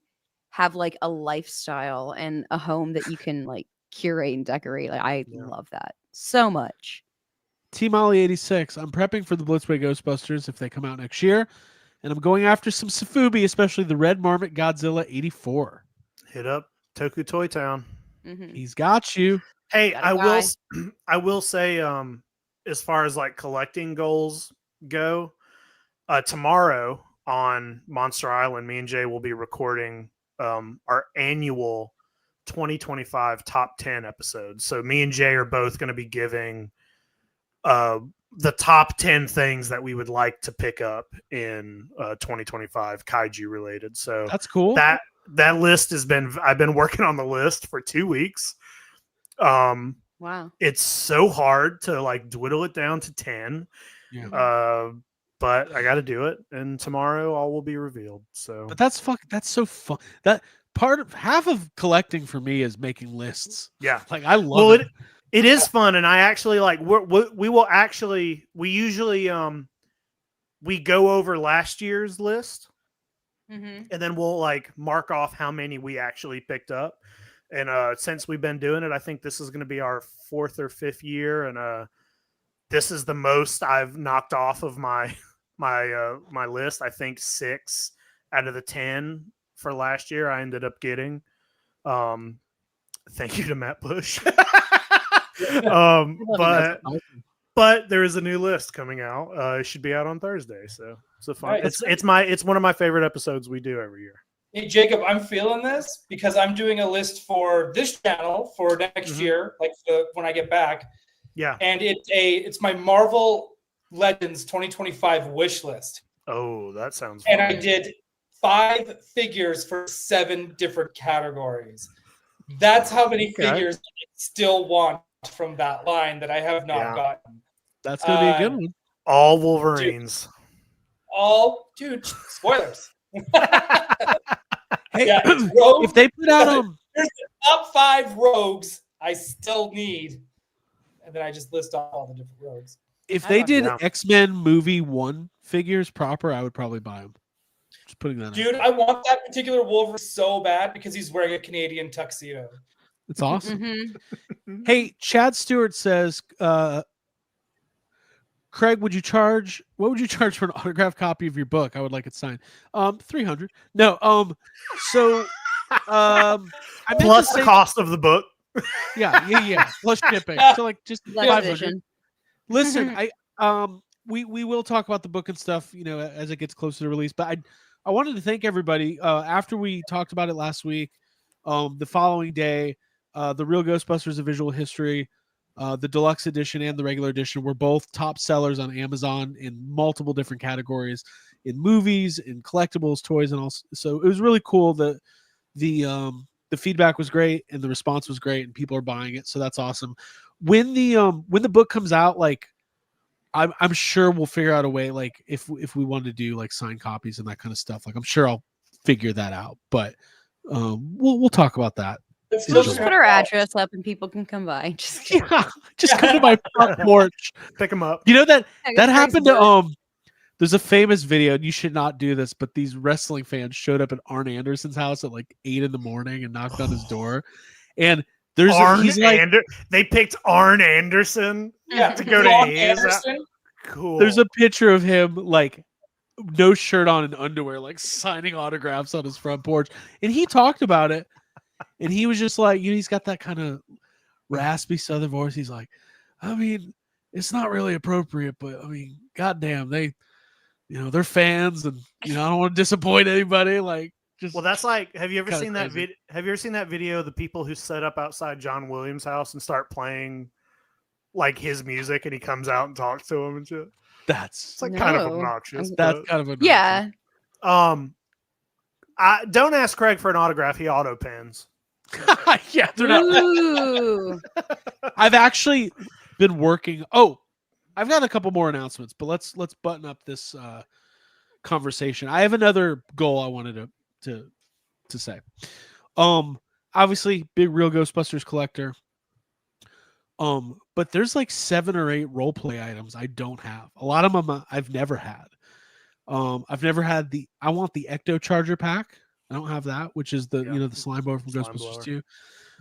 have like a lifestyle and a home that you can like curate and decorate. Like I Yeah. love that so much. T Molly 86. I'm prepping for the Blitzway Ghostbusters if they come out next year. And I'm going after some Safubi, especially the Red Marmot Godzilla 84. Hit up Toku Toy Town. Mhm. He's got you. Hey, Got a I will. guy. I will say, as far as like collecting goals go, tomorrow on Monster Island, me and Jay will be recording our annual 2025 top 10 episodes. So me and Jay are both going to be giving the top 10 things that we would like to pick up in 2025 kaiju related. So That's cool. that list has been. I've been working on the list for 2 weeks. Wow. It's so hard to like dwindle it down to 10. Yeah. But I got to do it, and tomorrow all will be revealed. So, But that's so fun. That half of collecting for me is making lists. yeah. Like I love it. It is fun, and I actually like. We usually we go over last year's list, Mm-hmm. and then we'll like mark off how many we actually picked up. And since we've been doing it, I think this is going to be our 4th or 5th year, and this is the most I've knocked off of my my list. I think 6 out of the 10 for last year I ended up getting. Thank you to Matt Bush. But there is a new list coming out. It should be out on Thursday, so it's a fun. Nice. It's one of my favorite episodes we do every year. Hey Jacob, I'm feeling this because I'm doing a list for this channel for next year, like when I get back. Yeah. And it's my Marvel Legends 2025 wish list. Oh, that sounds fun. And I did 5 figures for 7 different categories. That's how many figures I still want from that line that I have not gotten. That's gonna be a good one. All Wolverines. Dude, spoilers. Hey, Yeah, it's rogues. if they put out Here's the top 5 rogues I still need. And then I just list off all the different rogues. if I they love did that. X-Men movie 1 figures proper, I would probably buy them. Just putting that Dude, out. I want that particular Wolverine so bad because he's wearing a Canadian tuxedo. It's awesome. Mhm. Hey, Chad Stewart says, Craig, what would you charge for an autographed copy of your book? I would like it signed. $300. No, so I meant Plus to the say, cost of the book. yeah. Plus shipping. So like just Less 500. edition. Listen, we will talk about the book and stuff, as it gets closer to release. But I wanted to thank everybody. After we talked about it last week, the following day, the Real Ghostbusters: A Visual History, the deluxe edition and the regular edition were both top sellers on Amazon in multiple different categories, in movies, in collectibles, toys, and all. So it was really cool. The feedback was great and the response was great, and people are buying it. So that's awesome. When the book comes out, like I'm sure we'll figure out a way, like if we want to do like signed copies and that kind of stuff, like I'm sure I'll figure that out. But we'll talk about that. It's We'll still just put our address up and people can come by. Just kidding. Yeah, just come to my front porch. Pick them up. You know that Yeah, that Craig's happened bird. to there's a famous video, and you should not do this, but these wrestling fans showed up at Arn Anderson's house at like 8 a.m. and knocked on his door. And he's like, they picked Arn Anderson Yeah, to go to Ron A's. Anderson. Cool. there's a picture of him like no shirt on and underwear, like signing autographs on his front porch. And he talked about it, and he was just like, he's got that kind of raspy Southern voice. He's like, I mean, it's not really appropriate, but I mean, goddamn, they're fans, and I don't want to disappoint anybody. Like, just Well, that's like, have you ever kinda seen that crazy. Have you ever seen that video of the people who set up outside John Williams' house and start playing like his music, and he comes out and talks to him and shit? That's It's like kind of No. obnoxious. that's but, kind of a Yeah. I don't ask Craig for an autograph. He auto pens. yeah, they're not. Ooh. I've actually been working. Oh, I've got a couple more announcements, but let's button up this conversation. I have another goal I wanted to say. Obviously, big Real Ghostbusters collector. But there's like 7 or 8 role play items I don't have. A lot of them I've never had. I've never had I want the Ecto Charger pack. I don't have that, which is the the slime blower from Slime Ghostbusters blower. 2.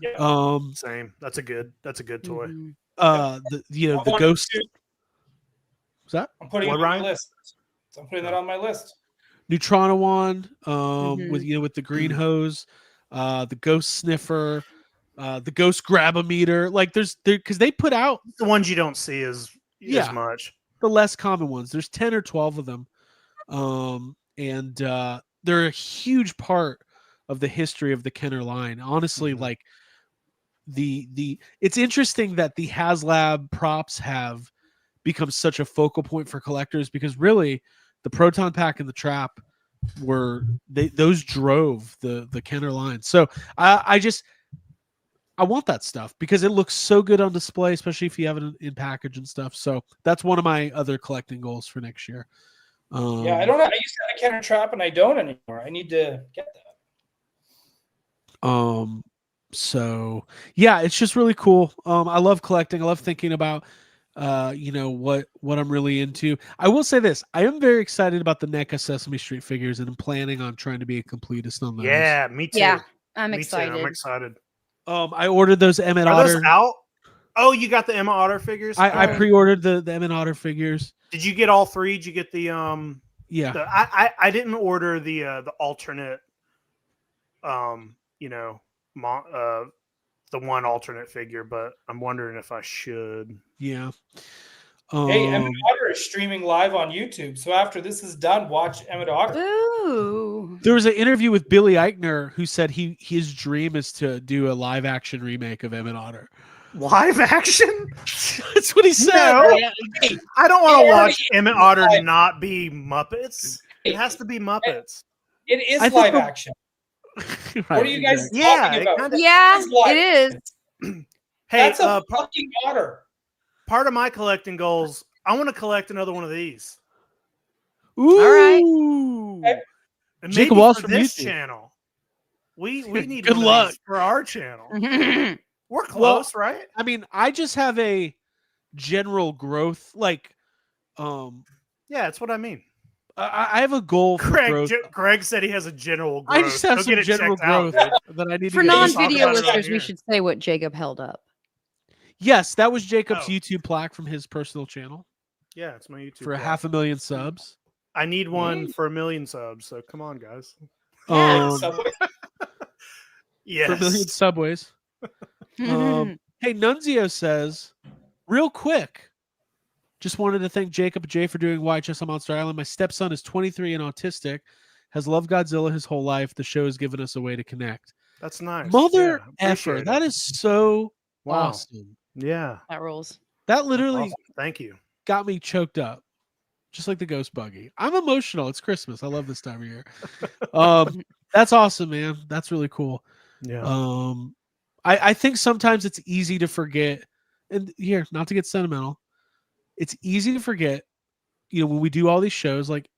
Yeah. Same. That's a good toy. Mhm. The ghost. What's that? I'm putting it What, on my Ryan? list. So I'm putting that on my list. Neutrona wand, Mhm. with the green hose, the ghost sniffer, the ghost grab-o-meter. Like because they put out The ones you don't see as much. the less common ones. There's 10 or 12 of them. And they're a huge part of the history of the Kenner line. Honestly, Mhm. like it's interesting that the HasLab props have become such a focal point for collectors, because really the Proton Pack and the Trap those drove the Kenner line. So I want that stuff because it looks so good on display, especially if you have it in package and stuff. So that's one of my other collecting goals for next year. Yeah, I don't know. I used to have a Kenner Trap and I don't anymore. I need to get that. So yeah, it's just really cool. I love collecting. I love thinking about what I'm really into. I will say this: I am very excited about the NECA Sesame Street figures, and I'm planning on trying to be a completist on those. Yeah, me too. Yeah, I'm Me too. excited. I'm excited. I ordered those Emmett Are Otter. those out? Oh, you got the Emma Otter figures? I pre-ordered the Emmett Otter figures. Did you get all 3? Did you get the Yeah. I didn't order the alternate the one alternate figure, but I'm wondering if I should. Yeah. Hey, Emmett Otter is streaming live on YouTube. So after this is done, watch Emmett Otter. Ooh. There was an interview with Billy Eichner who said his dream is to do a live action remake of Emmett Otter. Live action? That's what he said. No. Hey, I don't want to Yeah, watch Emmett Otter live. not be Muppets. It has to be Muppets. It is I think live the- action. right, What are you guys exactly. Yeah, talking it about? kinda- Yeah, It's live. it is. Hey, That's a fucking otter. part of my collecting goals, I want to collect another one of these. Ooh. right. And Jacob maybe Walsh for from this YouTube. channel. We need Good one of luck. these for our channel. Mhm. We're close, right? I mean, I just have a general growth, like, Yeah, that's what I mean. I have a goal for growth. Greg said he has a general growth. I just have Go some get it general checked out, growth dude. that I need For to get. non-video Talk about it on listeners, we here. should say what Jacob held up. Yes, that was Jacob's Oh. YouTube plaque from his personal channel Yeah, it's my YouTube. for plaque. 500,000 subs. I need one for 1 million subs. So come on, guys. Yeah. Subway. Yes. For 1 million subways. Hey, Nunzio says, real quick, just wanted to thank Jacob and Jay for doing YHS on Monster Island. My stepson is 23 and autistic, has loved Godzilla his whole life. The show has given us a way to connect. That's nice. Mother Yeah, effer. appreciate That it. is so Wow. awesome. Yeah. That rules. That literally Awesome. Thank you. got me choked up, just like the ghost buggy. I'm emotional. It's Christmas. I love this time of year. That's awesome, man. That's really cool. Yeah. I think sometimes it's easy to forget, and here, not to get sentimental, it's easy to forget, when we do all these shows, like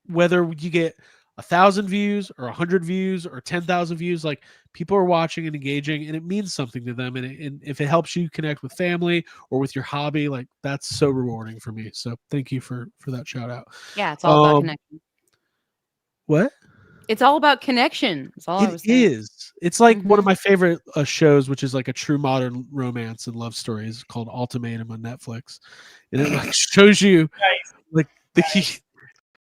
whether you get 1,000 views or 100 views or 10,000 views, like people are watching and engaging, and it means something to them. And if it helps you connect with family or with your hobby, like that's so rewarding for me. So thank you for that shout out. Yeah, it's all about connection. What? It's all about connection. That's all I was saying. It is. It's like one of my favorite shows, which is like a true modern romance and love stories called Ultimatum on Netflix. And it like shows you like the key.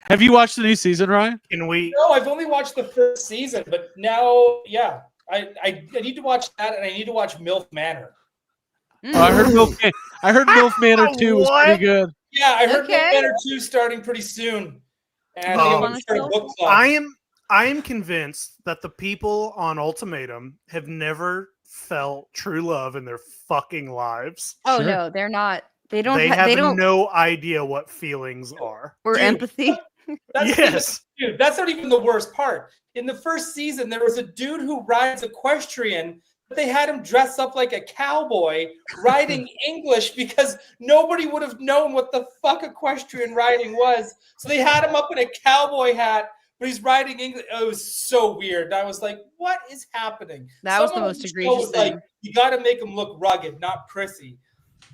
Have you watched the new season, Ryan? Can we? No, I've only watched the first season, but now, yeah, I need to watch that, and I need to watch MILF Manor. Oh, I heard MILF Manor 2 was pretty good. Yeah, I heard Okay. MILF Manor 2 starting pretty soon. And I think I'm going to start a book club. I am convinced that the people on Ultimatum have never felt true love in their fucking lives. Oh Sure. no, they're not. They don't. They They have don't. no idea what feelings are. Or Dude. empathy. Yes. Dude, that's not even the worst part. In the first season, there was a dude who rides equestrian, but they had him dress up like a cowboy riding English because nobody would have known what the fuck equestrian riding was. So they had him up in a cowboy hat, but he's riding English. It was so weird. I was like, what is happening? That was the Someone most on show egregious was like, thing. you got to make him look rugged, not prissy.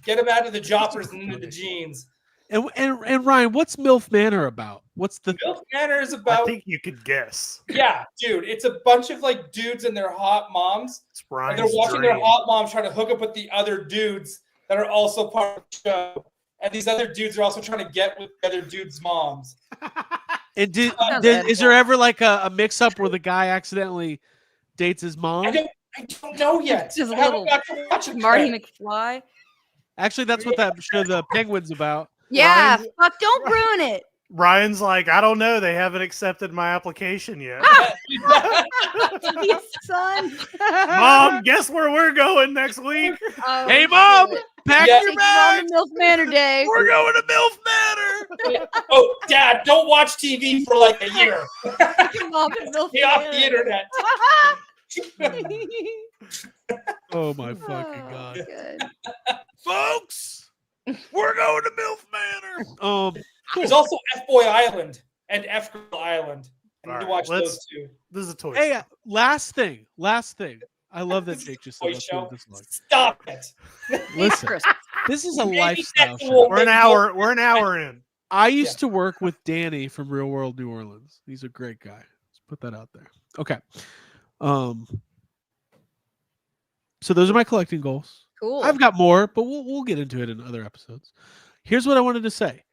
Get him out of the joppers and into the jeans. And Ryan, what's MILF Manor about? What's the MILF Manor is I about think you could guess. yeah, dude, it's a bunch of like dudes and their hot moms. It's And Brian's they're watching their dream. hot moms trying to hook up with the other dudes that are also part of the show. And these other dudes are also trying to get with the other dudes' moms. and Sounds is there ever like a mix up where the guy accidentally dates his mom? I don't know yet. Just I a haven't little got to watch it Marty yet. McFly. Actually, that's what that show The Penguin's about. Yeah, Ryan- fuck! Don't ruin it. Ryan's like, I don't know. They haven't accepted my application yet. You son. Mom, guess where we're going next week? Oh, Hey, Mom, shit. pack Yeah. your Take Mom bags. to MILF Manor Day. We're going to MILF Manor. Oh, Dad, don't watch TV for like a year. Mom to MILF Stay off the Manor. internet. Oh my fucking Oh, god, good. folks! We're going to MILF Manor. There's also F-Boy Island and F-Girl Island. I need to All right, watch let's- those two. This is a toy. Hey, store. last thing. I love that This is Jake just a toy said let's do show. it this long. Stop it. It's Listen, Christmas. this is a Maybe lifestyle that's show. the We're an hour in. I used to work with Danny from Real World New Orleans. He's a great guy. Let's put that out there. Okay. So those are my collecting goals. Cool. I've got more, but we'll get into it in other episodes. Here's what I wanted to say.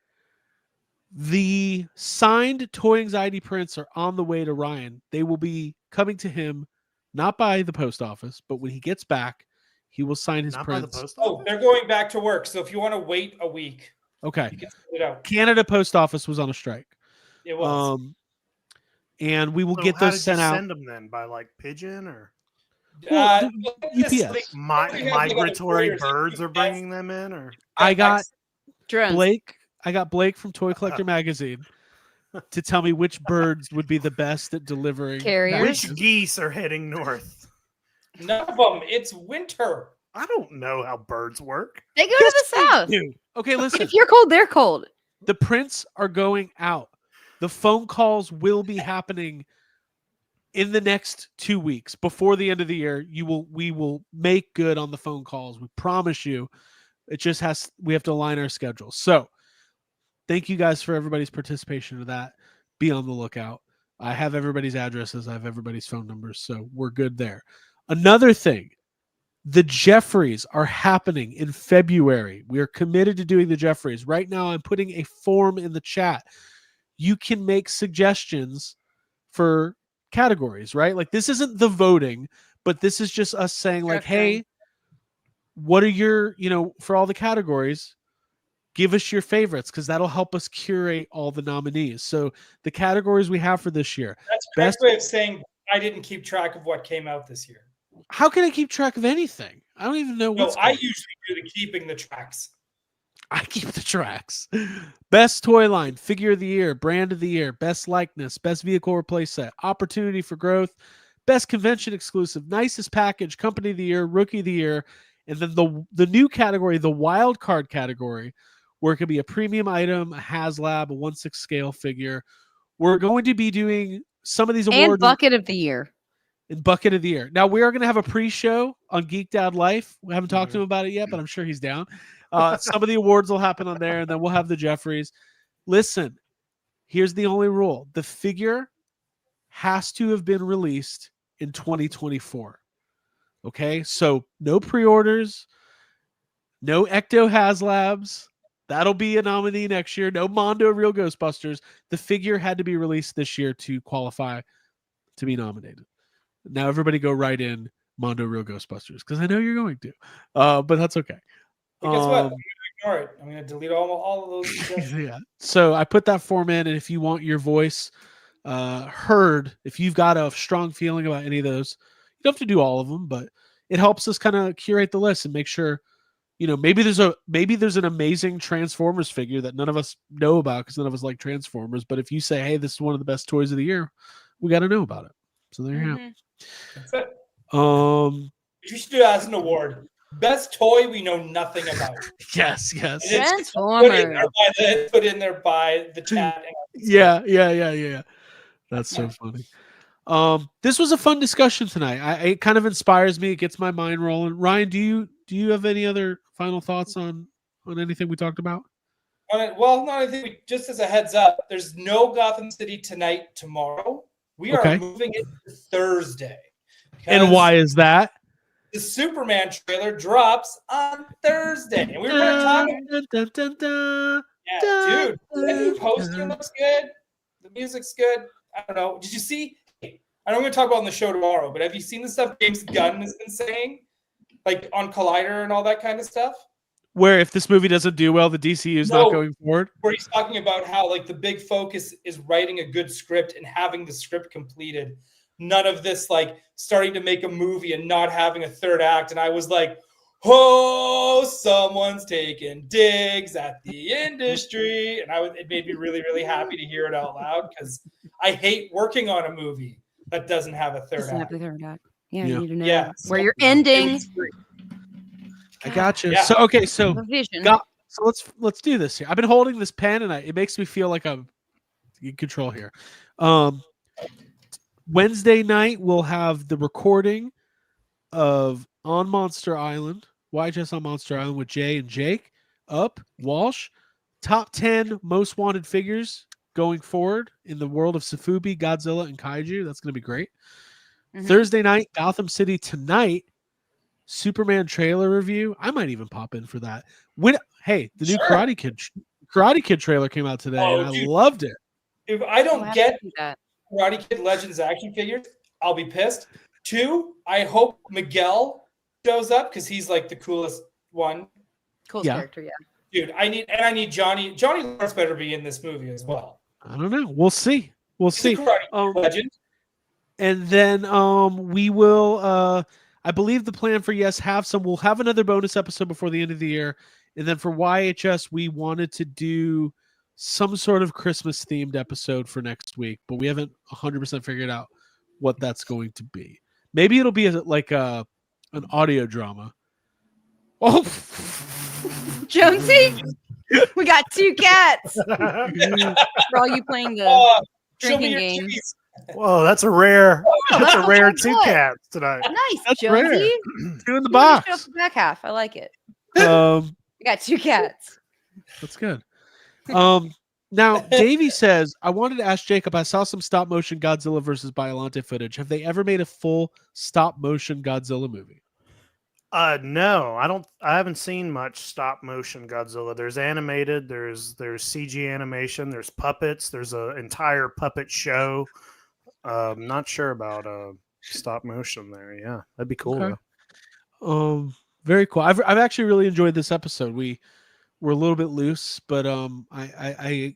The signed Toy Anxiety prints are on the way to Ryan. They will be coming to him, not by the post office, but when he gets back, he will sign his Not by the prints. post Oh, office. they're going back to work. So if you want to wait a week, Okay. you can send it out. Canada Post Office was on a strike. It was. And we will So get how those did you sent out. Send them then by like pigeon or Well, this, UPS. like, mi- we have, like, migratory other birds are UPS. bringing them in or I got Drones. Blake. I got Blake from Toy Collector Magazine to tell me which birds would be the best at delivering Carriers? which packages. geese are heading north? None of them. It's winter. I don't know how birds work. They go to the south. Dude, okay, listen. If you're cold, they're cold. The prints are going out. The phone calls will be happening in the next 2 weeks before the end of the year. We will make good on the phone calls. We promise you. It just we have to align our schedules. So thank you guys for everybody's participation in that. Be on the lookout. I have everybody's addresses. I have everybody's phone numbers. So we're good there. Another thing, the Jeffies are happening in February. We are committed to doing the Jeffies. Right now, I'm putting a form in the chat. You can make suggestions for categories, right? Like this isn't the voting, but this is just us saying like, hey, what are your, for all the categories, give us your favorites because that'll help us curate all the nominees. So the categories we have for this year. That's a best way of saying I didn't keep track of what came out this year. How can I keep track of anything? I don't even know what's I usually do the keeping the tracks. I keep the tracks. Best toy line, figure of the year, brand of the year, best likeness, best vehicle replace set, opportunity for growth, best convention exclusive, nicest package, company of the year, rookie of the year, and then the new category, the wild card category, where it could be a premium item, a HasLab, a 1/6 scale figure. We're going to be doing some of these awards. And bucket of the year. And bucket of the year. Now we are going to have a pre-show on Geek Dad Life. We haven't talked to him about it yet, but I'm sure he's down. Some of the awards will happen on there, and then we'll have the Jeffies. Listen, here's the only rule: the figure has to have been released in 2024. Okay, so no pre-orders, no Ecto HasLabs. That'll be a nominee next year. No Mondo Real Ghostbusters. The figure had to be released this year to qualify to be nominated. Now everybody go right in Mondo Real Ghostbusters because I know you're going to, but that's okay. But guess what? I'm going to ignore it. I'm going to delete all of those. Yeah. So I put that form in, and if you want your voice heard, if you've got a strong feeling about any of those, you don't have to do all of them, but it helps us kind of curate the list and make sure, maybe there's an amazing Transformers figure that none of us know about because none of us like Transformers. But if you say, hey, this is one of the best toys of the year, we got to know about it. So there you go. That's it. You should do that as an award. Best toy we know nothing about. Yes. Transformers. Put in there by the chat. Yeah. That's so funny. This was a fun discussion tonight. It kind of inspires me. It gets my mind rolling. Ryan, do you have any other final thoughts on anything we talked about? Well, no, I think just as a heads up, there's no Gotham City tonight, tomorrow. We are moving it to Thursday. And why is that? The Superman trailer drops on Thursday. And we were talking. Yeah, dude. The new poster looks good. The music's good. I don't know. Did you see? I know we're going to talk about it on the show tomorrow, but have you seen the stuff James Gunn has been saying? Like on Collider and all that kind of stuff? Where if this movie doesn't do well, the DCU is not going forward? Where he's talking about how like the big focus is writing a good script and having the script completed. None of this like starting to make a movie and not having a third act. And I was like, oh, someone's taking digs at the industry. And it made me really, really happy to hear it out loud because I hate working on a movie that doesn't have a third act. Yeah, you need to know where you're ending. I got you. Yeah. So let's do this here. I've been holding this pen and it makes me feel like I'm in control here. Wednesday night we'll have the recording of On Monster Island, YHS on Monster Island with Jay and Jake up Walsh. Top 10 most wanted figures going forward in the world of Safubi, Godzilla, and Kaiju. That's going to be great. Mm-hmm. Thursday night, Gotham City Tonight. Superman trailer review. I might even pop in for that. The new Karate Kid trailer came out today, and I loved it. If I don't get Karate Kid Legends action figures, I'll be pissed. 2, I hope Miguel shows up because he's like the coolest one. Coolest character, yeah. Dude, I need Johnny. Johnny Lawrence better be in this movie as well. I don't know. We'll see. He's a Karate Kid legend. And then we will. I believe the plan for we'll have another bonus episode before the end of the year. And then for YHS, we wanted to do some sort of Christmas themed episode for next week, but we haven't 100% figured out what that's going to be. Maybe it'll be an audio drama. Oh, Jonesy, we got 2 cats. For all you playing the drinking game. Whoa, that's a rare. That's a rare 2 cats tonight. Nice, that's Jonesy. Rare. 2 in the box. Show up the back half. I like it. We got 2 cats. That's good. Now, Davey says, I wanted to ask Jacob, I saw some stop motion Godzilla versus Biollante footage. Have they ever made a full stop motion Godzilla movie? No, I haven't seen much stop motion Godzilla. There's animated, there's CG animation, there's puppets, there's an entire puppet show. Not sure about stop motion there. Yeah, that'd be cool Okay. though. Very cool. I've actually really enjoyed this episode. We're a little bit loose, but I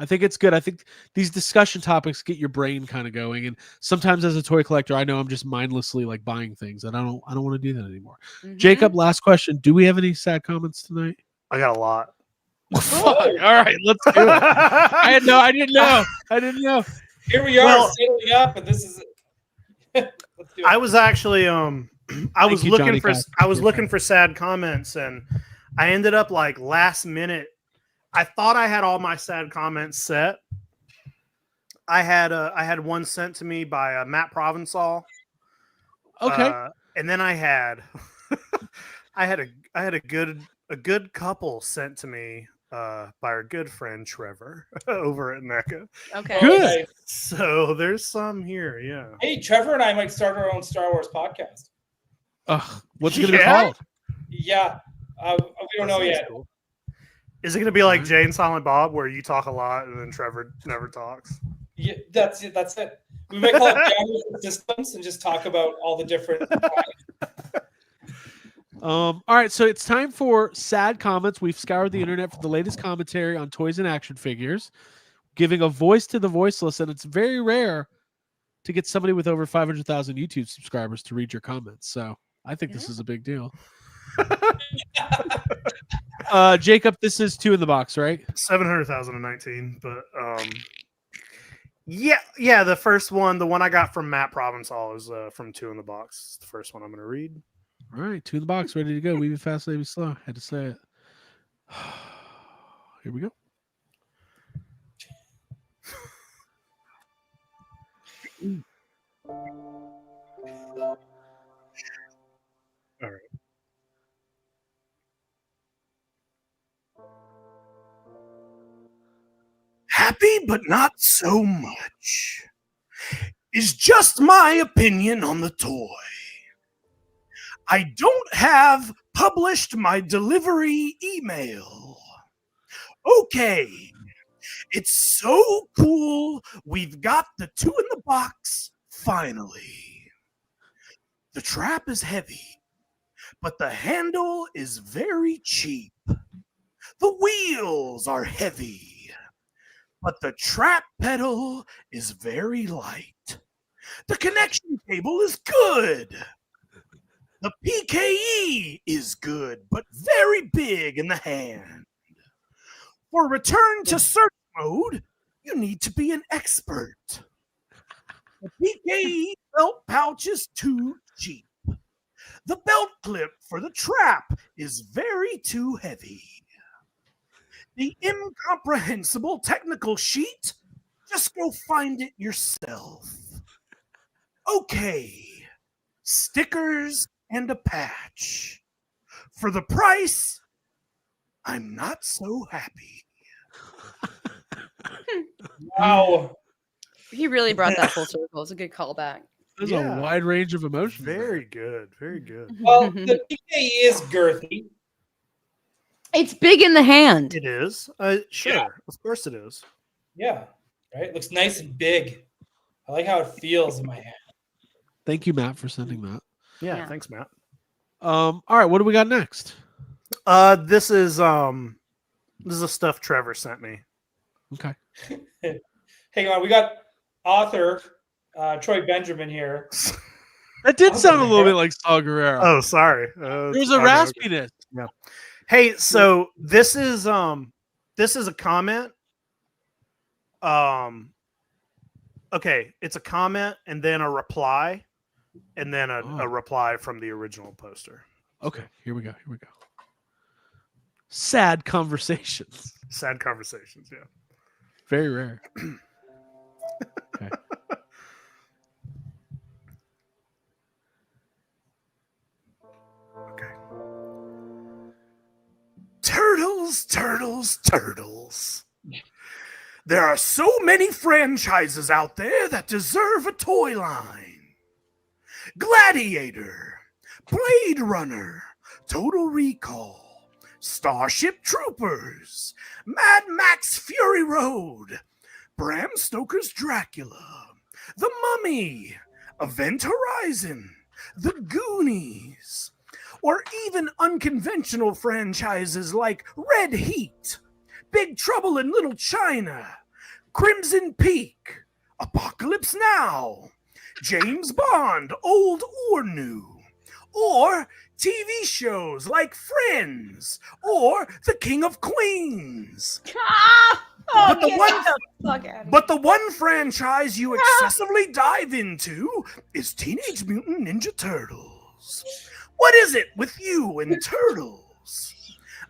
think it's good. I think these discussion topics get your brain kind of going, and sometimes as a toy collector, I know I'm just mindlessly like buying things, and I don't want to do that anymore. Mhm. Jacob, last question: do we have any sad comments tonight? I got a lot. Fuck. All right, let's do it. I didn't know. Here we are Well- settling up, and this is. Let's do it. I was actually I was you, looking Johnny for Cash. I was looking for sad comments, and I ended up like last minute. I thought I had all my sad comments set. I had one sent to me by Matt Provençal. Okay. And then I had a good couple sent to me by our good friend Trevor over at NECA. Okay. Good. Okay. So there's some here, yeah. Hey, Trevor and I might start our own Star Wars podcast. What's it gonna be Yeah? called? Yeah, we don't know That sounds yet. cool. Is it gonna be like Alright. Jay and Silent Bob, where you talk a lot and then Trevor never talks? Yeah, that's it. That's it. We might call it Download the Systems and just talk about all the different. All right, so it's time for sad comments. We've scoured the internet for the latest commentary on toys and action figures, giving a voice to the voiceless, and it's very rare to get somebody with over 500,000 YouTube subscribers to read your comments. So I think this is a big deal. Jacob, this is 2 in the box, right? 700,019, but yeah. The first one, the one I got from Matt Provençal, is from 2 in the box. It's the first one I'm gonna read. All right, 2 in the box, ready to go. Weave it fast, leave it slow. Had to say it. Here we go. All right. Happy but not so much is just my opinion on the toy. I don't have published my delivery email. Okay, it's so cool. We've got the 2 in the box finally. The trap is heavy, but the handle is very cheap. The wheels are heavy, but the trap pedal is very light. The connection cable is good. The PKE is good, but very big in the hand. For return to search mode, you need to be an expert. The PKE belt pouch is too cheap. The belt clip for the trap is very too heavy. The incomprehensible technical sheet, just go find it yourself. Okay, stickers and a patch. For the price, I'm not so happy. Wow. He really brought that full circle. It's a good callback. There's Yeah. a wide range of emotions. Very good, very good. Well, the PKE is girthy. It's big in the hand. It is. Sure, Yeah. of course it is. Yeah. Right. Looks nice and big. I like how it feels in my hand. Thank you, Matt, for sending that. Yeah, Yeah. thanks, Matt. All right, what do we got next? This is the stuff Trevor sent me. Okay. Hang on, we got author Troy Benjamin here. That did Oh, sound a little yeah. bit like Saul Guerrero. Oh, sorry. There's a okay. raspiness. Hey, so this is a comment. Okay, it's a comment and then a reply, and then a reply from the original poster. Okay, here we go. Sad conversations. Sad conversations, yeah. Very rare. Okay. Okay. Turtles, turtles, turtles. There are so many franchises out there that deserve a toy line. Gladiator, Blade Runner, Total Recall, Starship Troopers, Mad Max Fury Road, Bram Stoker's Dracula, The Mummy, Event Horizon, The Goonies, or even unconventional franchises like Red Heat, Big Trouble in Little China, Crimson Peak, Apocalypse Now, James Bond, Old or New, or TV shows like Friends or The King of Queens. But the one franchise you excessively dive into is Teenage Mutant Ninja Turtles. What is it with you and turtles?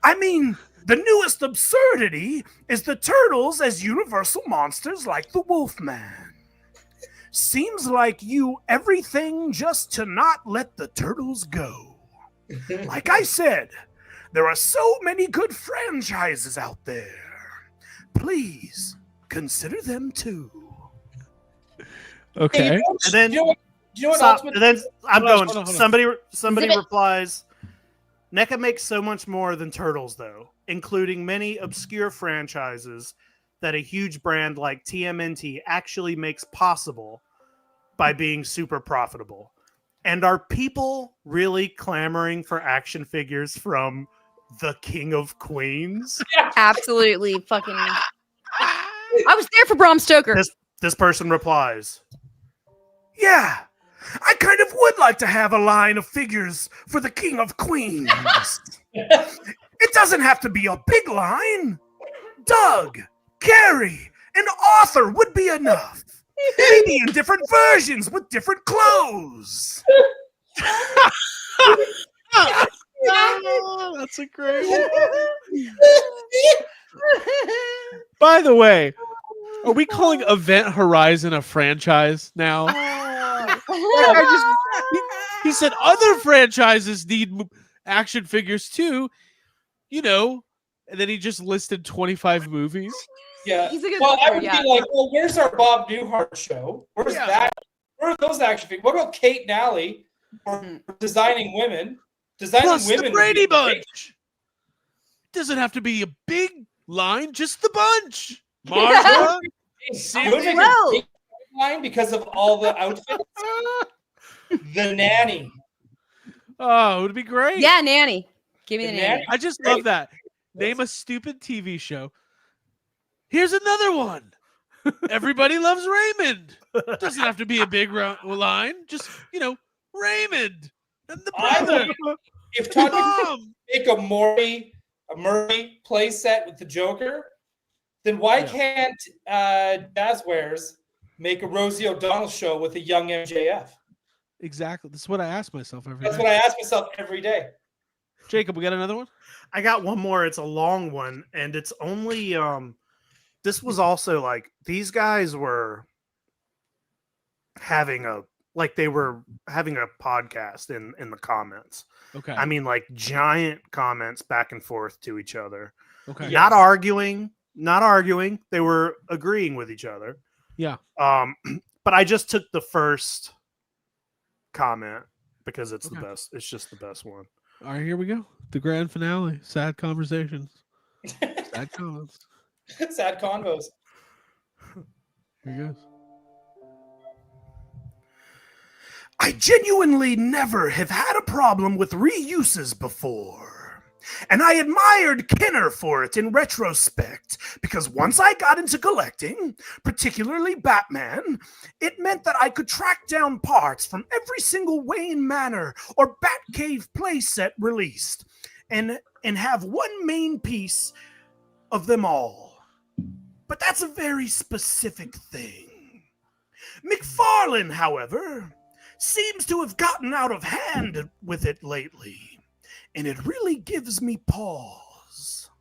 I mean, the newest absurdity is the turtles as universal monsters like the Wolfman. Seems like you everything just to not let the turtles go. Like I said, there are so many good franchises out there. Please consider them too. Okay. And then, you know what stop, ultimate- and then I'm Hold on, going. hold on. Somebody Zip it. replies. NECA makes so much more than Turtles, though, including many obscure franchises that a huge brand like TMNT actually makes possible by being super profitable. And are people really clamoring for action figures from the King of Queens? Absolutely fucking. I was there for Bram Stoker. This person replies, yeah, I kind of would like to have a line of figures for the King of Queens. It doesn't have to be a big line. Doug, Gary, and Arthur would be enough. Maybe in different versions with different clothes. Oh, that's a great one. By the way, are we calling Event Horizon a franchise now? He said other franchises need action figures too, you know, and then he just listed 25 movies. Yeah. He's a good Well, I player, would yeah. be like, well, where's our Bob Newhart show? Where's Yeah. that? Where are those action figures? What about Kate Nally for designing women? Designing Plus women. the would Brady be great. Bunch. Doesn't have to be a big line, just the bunch. Martha. You would make a Whoa. big line because of all the outfits. The Nanny. Oh, it would be great. Yeah, nanny. Give me the The nanny. nanny. I just love that. Name a stupid TV show. Here's another one. Everybody loves Raymond. Doesn't have to be a big line. Just, Raymond and the I brother. would- If Todd could Mom. make a Murray play set with the Joker, then why can't Jazzwares make a Rosie O'Donnell show with a young MJF? Exactly. That's what I ask myself every That's day. what I ask myself every day. Jacob, we got another one? I got one more. It's a long one, and it's only this was also like these guys were having a podcast in the comments. Okay. I mean, like giant comments back and forth to each other. Okay. Not arguing. They were agreeing with each other. Yeah. But I just took the first comment because it's the Okay. best. It's just the best one. All right, here we go. The grand finale. Sad conversations. Sad comments. Sad convos. Here he goes. I genuinely never have had a problem with reuses before. And I admired Kenner for it in retrospect, because once I got into collecting, particularly Batman, it meant that I could track down parts from every single Wayne Manor or Batcave playset released, and have one main piece of them all. But that's a very specific thing. McFarlane, however, seems to have gotten out of hand with it lately. And it really gives me pause.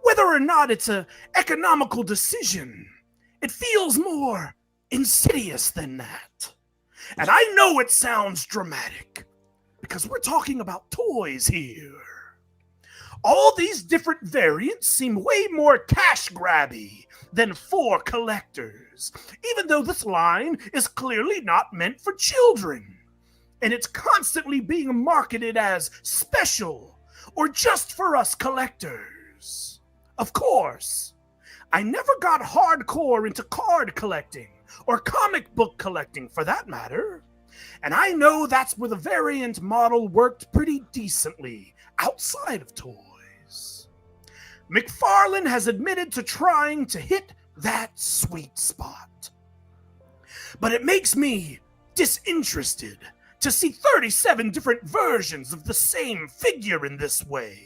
Whether or not it's an economical decision, it feels more insidious than that. And I know it sounds dramatic, because we're talking about toys here. All these different variants seem way more cash grabby than for collectors, even though this line is clearly not meant for children. And it's constantly being marketed as special or just for us collectors. Of course, I never got hardcore into card collecting or comic book collecting for that matter. And I know that's where the variant model worked pretty decently outside of toys. McFarlane has admitted to trying to hit that sweet spot. But it makes me disinterested to see 37 different versions of the same figure in this way.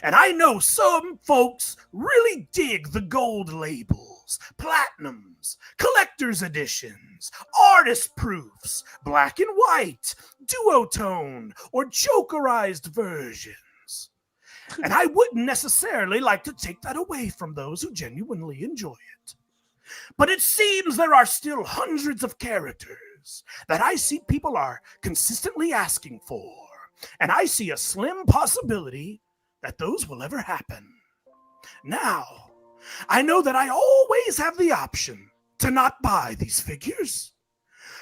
And I know some folks really dig the gold labels, platinums, collector's editions, artist proofs, black and white, duotone, or jokerized versions. And I wouldn't necessarily like to take that away from those who genuinely enjoy it. But it seems there are still hundreds of characters that I see people are consistently asking for, and I see a slim possibility that those will ever happen. Now, I know that I always have the option to not buy these figures,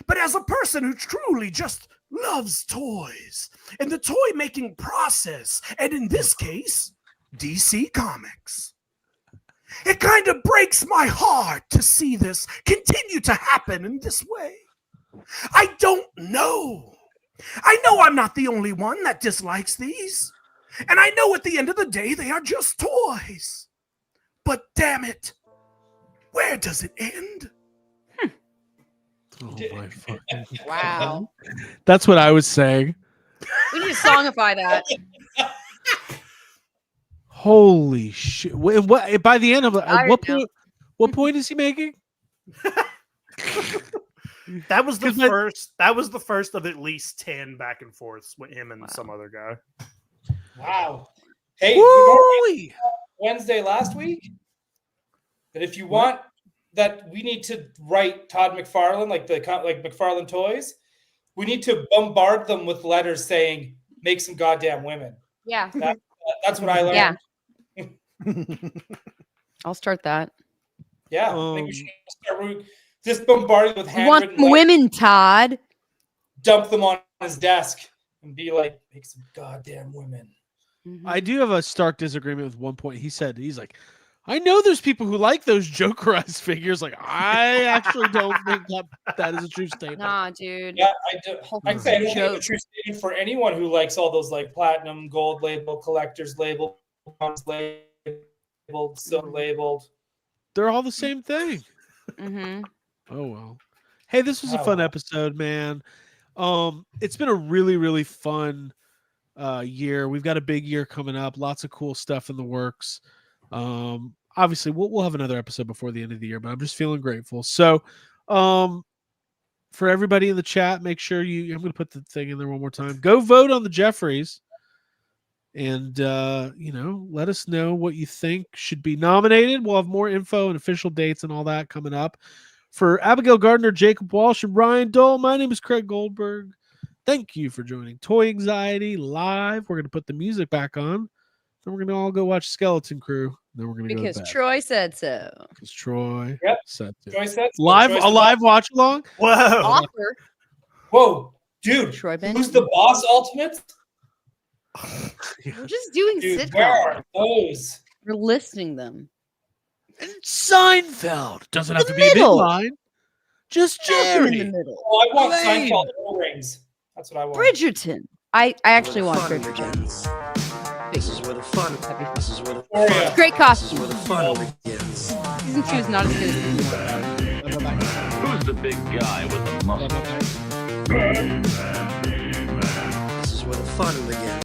but as a person who truly just loves toys and the toy-making process, and in this case, DC Comics, it kind of breaks my heart to see this continue to happen in this way. I don't know. I know I'm not the only one that dislikes these. And I know at the end of the day, they are just toys. But damn it, where does it end? Oh my fucking Wow. That's what I was saying. We need to songify that. Holy shit! What by the end of I what know. point? What point is he making? That was the 'Cause first. That was the first of at least 10 back and forths with him and some other guy. Wow. Hey, we've already Woo! Wednesday last week that if you want that, we need to write Todd McFarlane, like McFarlane Toys. We need to bombard them with letters saying "Make some goddamn women." Yeah. That's what I learned. Yeah. I'll start that. Yeah, I think we should start just bombarding with We want handwritten some letters, women, Todd. dump them on his desk, and be like, "Make some goddamn women." Mhm. I do have a stark disagreement with one point. He's like, I know there's people who like those Jokerized figures. Like, I actually don't think that is a true statement. Nah, dude. Yeah, I do. Whole I'd say I don't think joke. it's a true statement for anyone who likes all those like platinum, gold label, collector's label, bronze labeled, silver labeled. They're all the same thing. Mm-hmm. Oh well. Hey, this was a fun episode, man. It's been a really, really fun year. We've got a big year coming up. Lots of cool stuff in the works. Obviously, we'll have another episode before the end of the year, but I'm just feeling grateful. So, for everybody in the chat, make sure I'm going to put the thing in there one more time. Go vote on the Jeffies, and let us know what you think should be nominated. We'll have more info and official dates and all that coming up. For Abigail Gardner, Jacob Walsh, and Ryan Dole, my name is Craig Goldberg. Thank you for joining Toy Anxiety Live. We're going to put the music back on. Then we're going to all go watch Skeleton Crew. Then we're going to go to Because bed. Troy said so. Because Troy Yep. said to. Joyce said so. Live, Joyce a live watch along? Whoa! Author Whoa, dude, Troy Ben. who's the boss ultimates? We're just doing Dude, where sitcoms. are those? We're listing them. And Seinfeld. Doesn't have The to be a big middle. line. Just Nothing in the Jerry. middle. Oh, I want Lame. Seinfeld O-rings. That's what I want. Bridgerton. I actually Where the want fun Bridgerton. begins. This is where the fun. This is where the Oh, fun. yeah. Great This is where costume. the fun begins. Season 2 is not as good as season 1. Who's the big guy with the muscle? This is where the fun begins.